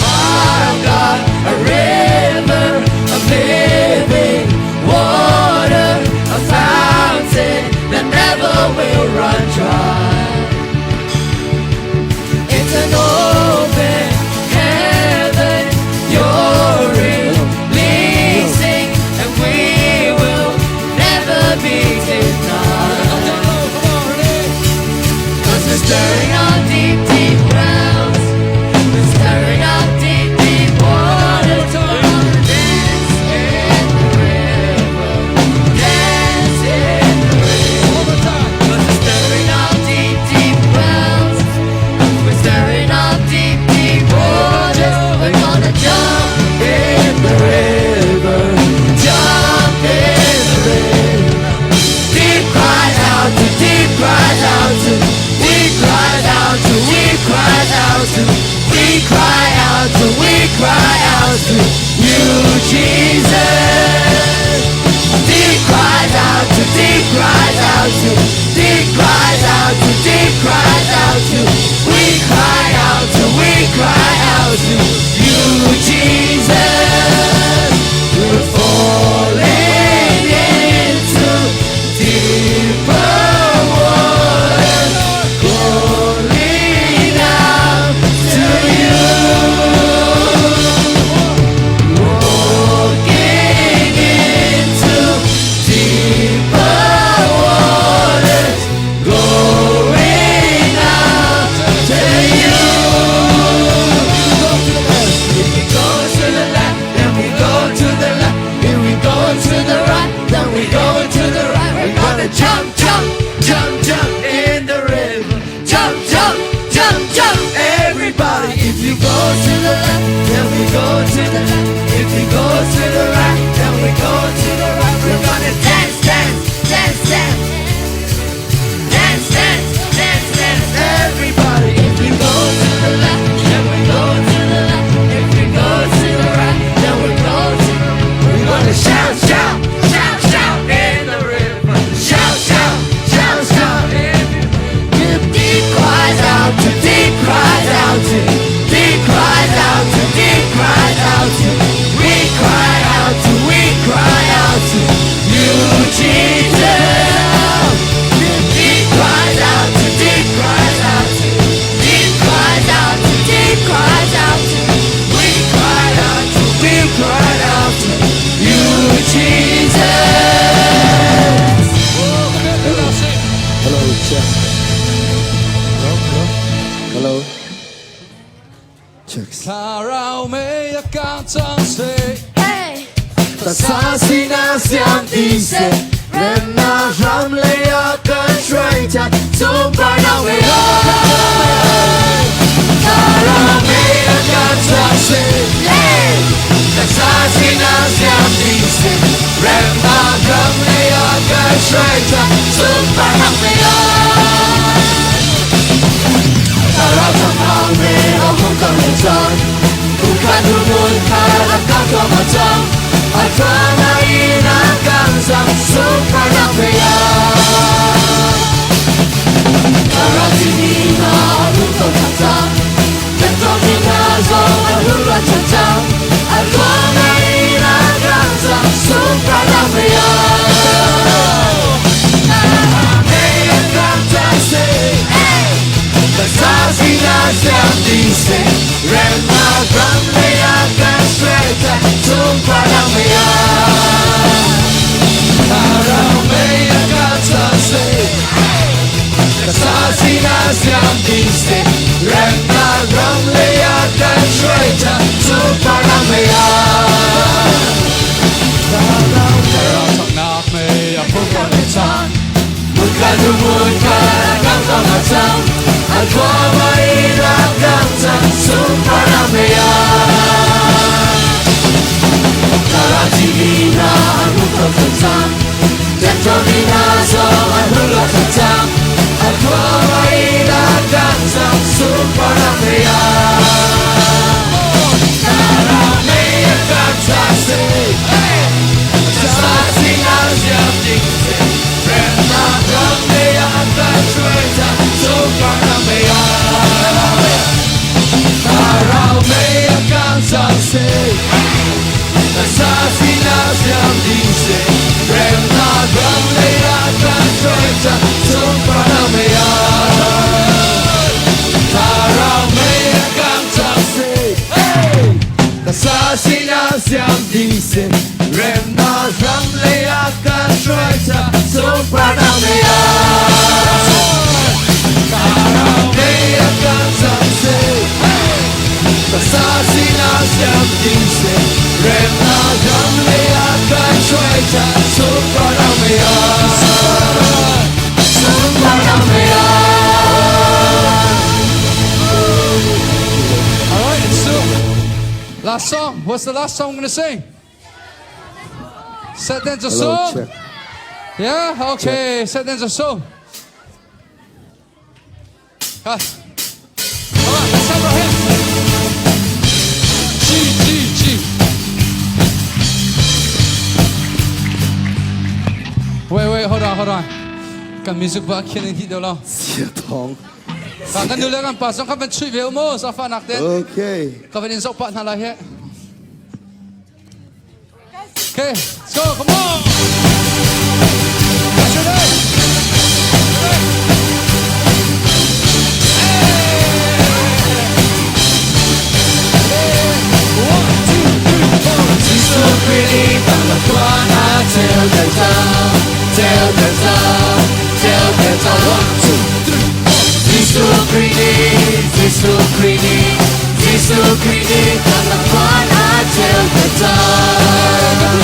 Our God, a river of living water, a fountain that never will run dry. It's an open heaven, you're releasing, and we will never be denied. 'Cause we're stirring up deep, deep wells. We're stirring up deep, deep waters. We're gonna dance in the river. Dance in the river. 'Cause we're stirring up deep, deep wells. We're stirring up deep, deep waters. We're gonna jump in the river. Jump in the river. Deep cries out to deep cries out to. We cries out to we cries out to. We cry out to we cry out to you, Jesus. Deep cries out to deep cries out to. Deep cries out to deep cries out to. We cry out to we cry out to you, Jesus. We're falling into deeper waters, calling out to you. Walking into deeper waters, going out to you. If we go to the left, then we go to the left. If we go to the right, then we go to the right. We're gonna jump, jump, jump, jump in the river. Jump, jump, jump, jump, everybody. If you go to the left, then we go to the left. If we go to the right, then we go to the right. We're gonna dance, dance, dance, dance. Dance, dance, dance, dance, everybody. If we go to the left, then we go to the left. If we go to the right, then we go to the right. We're gonna shout, shout, shout, shout in the river. Shout, shout, shout, shout in the river. Deep cries out to deep cries out to. Deep cries out to deep cries out to. We cry out to we cry out to you, Jesus. Deep cries out to deep cries out to. Deep cries out to deep cries out to. We cry out to we cry out to you, Jesus. Hello, check. Hello. Check. ถ้าเราไม่อยากการทั้งสิ้น Hey. 但他是那相的神，人那让雷亚跟水家，总把那为爱。他让没有感伤心，但他是那相的神，人那让雷亚跟水家，总把那为爱。他让他旁边好红灯的灯。Bukan rumurkan akan kau macam akan air akan sang supaya napea. Karena sini aku kau macam Tentu kita semua hulan macam akan air akan sang supaya napea. Akan tasik Bersasi nasihat disik Rema kami akan serta Sumpah namanya Kami akan tasik Bersasi nasihat disik Rema kami akan serta Sumpah namanya Bukan rumurkan akan kau macam Aku mainkan sang sumpah namanya Kalau tidak aku kau 참 대통이나서 흘러서 참 아쿠아이나 강상 수퍼나메야 나라메야 강사세 사시나 샤딩세 프렌나 강메야 강수에자 수퍼나메야 나라메야 강사세 사시나 샤딩세 프렌나 강메야 강수에자 수퍼나메야 나라메야 강사세 사시나 샤딩세 프렌나 강메야 강수에자 수퍼나메야 나라메야 강사세 사시나 샤딩세 프렌나 강메야 강수에자 수퍼나메야 Alright, and so last song. What's the last song I'm gonna sing? Set dance a song? Yeah? Okay, set dance a song. Come on, let's have our hands. G. Wait, hold on. Kan music ba killing hit daw lang. Sailo Thang. Kan nila kan pasong kan ben chui veo mo sa fan natin. Okay. Kan ben insok pa na lahi. Okay, let's go. Come on. What's your name? She's so pretty, but the one I tell the town. One, two, three, four. She's so pretty, but the one I tell the town.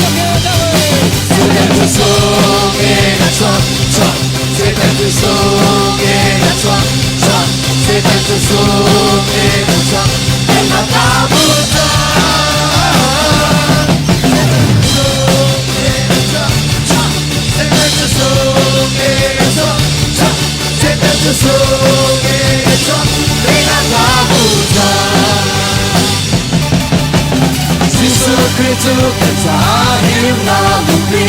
Say that the song in a trunk. Say that the song in a trunk. Say that the song in a trunk. And my kabuta. The song in a trunk, they not kabuta. She's so pretty, it's a him kanupi.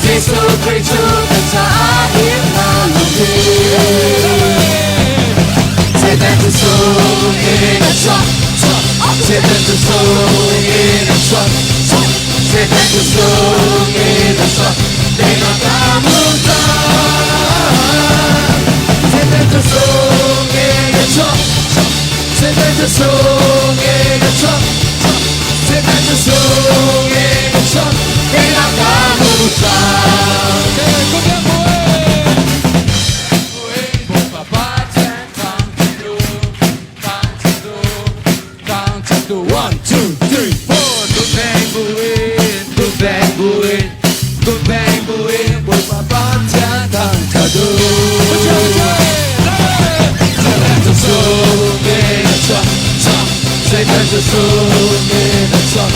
She's so pretty, it's a him kanupi. Say that the song in a trunk. Say that the song in a trunk. Say that the song in a trunk. They not kabuta. Say that the song in a trunk. Say that the song in a trunk. Say that the song in a trunk. They not kabuta. One, two, three, four. Good bang, buoy, with my band kadu. Say that the song in a trunk. Say that the song in a trunk.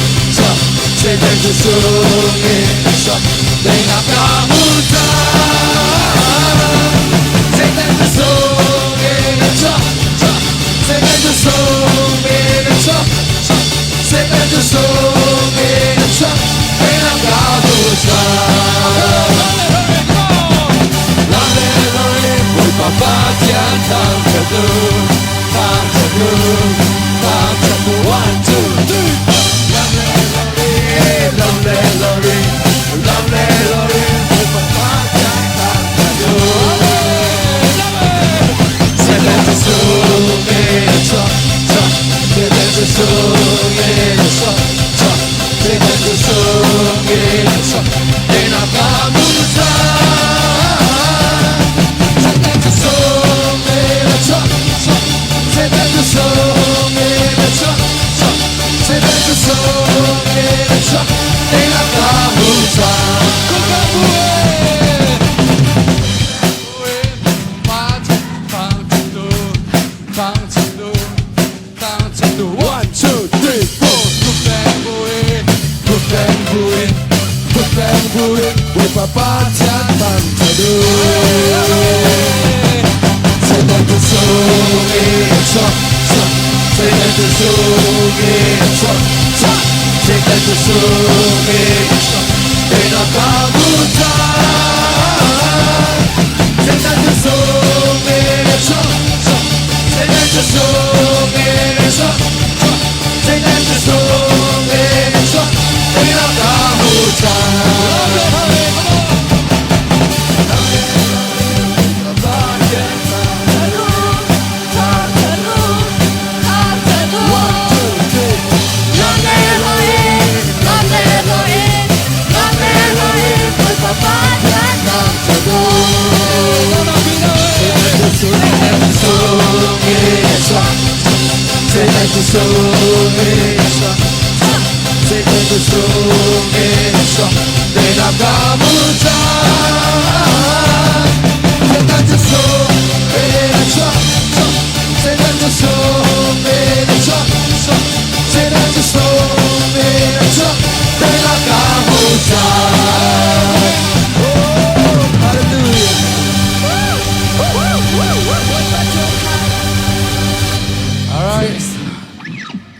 Say that the song in a trunk. They not kabuta. Say that the song in a trunk. Say that the song in a trunk. Say that the song in a trunk. They not kabuta. Love it, with my body and kadu. One, two, three, lovely, with my body and kadu. Say that the song in a trunk. Say that the song in a trunk. Say that the song in a trunk. They not kabuta. Say that the song in a trunk. Say that the song in a trunk. Say that the song in a trunk. They not kabuta. Bang, papatyan pantado Satan to sugi Satan to sugi Satan to sugi Pinakabutan Satan to sugi Satan to sugi Satan to sugi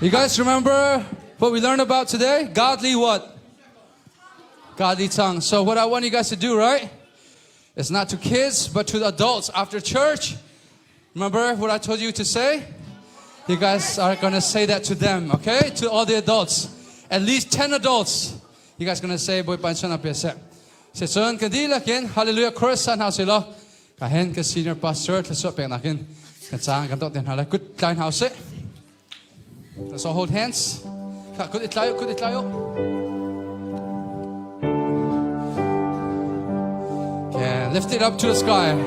You guys remember what we learned about today? Godly what? Godly tongue. So what I want you guys to do, right? It's not to kids, but to the adults after church. Remember what I told you to say? You guys are going to say that to them, okay? To all the adults. At least 10 adults. You guys going to say, boy, pancho na piyasa. Se son kadila kin, hallelujah, chorus san house ilo. Kahen ka senior pastor, taso pe nakin. Kansaan kanto din hala. Good klein house. Let's all hold hands. Good itlayo, good itlayo. Yeah, lift it up to the sky.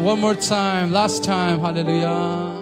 One more time, last time, hallelujah.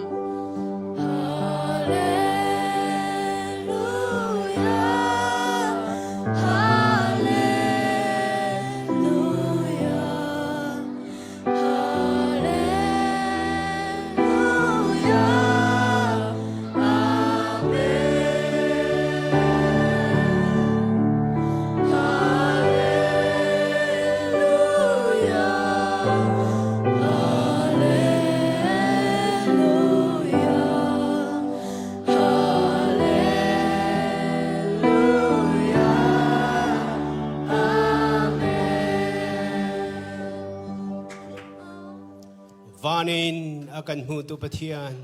Vanin akan hutu patian.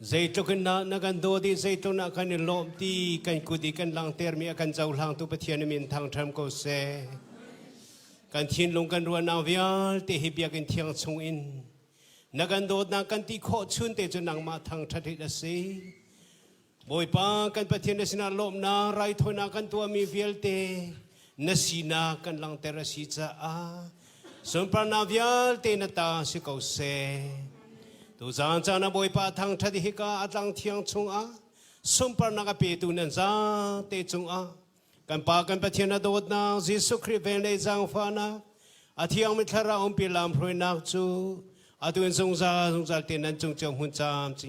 Zaito kan nakan dodi zaito na kan lom ti kan kudi kan lang termi akan jauh lang tu patian min thang tham ko se. Kan thin long kan ruan avial te hibia kan thiang chung in. Nakan dod na kan ti kho chun te junang ma thang thati da se. Boy pa kan patian na sina lom na rai thoi na kan tua mi viel te. Nasina kan lang terasi cha a. Sumpranavyal tenata si kau se. Tu zaan zana boy pa thang thadi hika atlang thiang chung a. Sumpranaga petu nan za te chung a. Kan pa kan patiana dot na Jesu Christ vele zang fana. Athiang mitlara umpi lam proi nak chu. Atuin sung za tenan chung chung hun cham.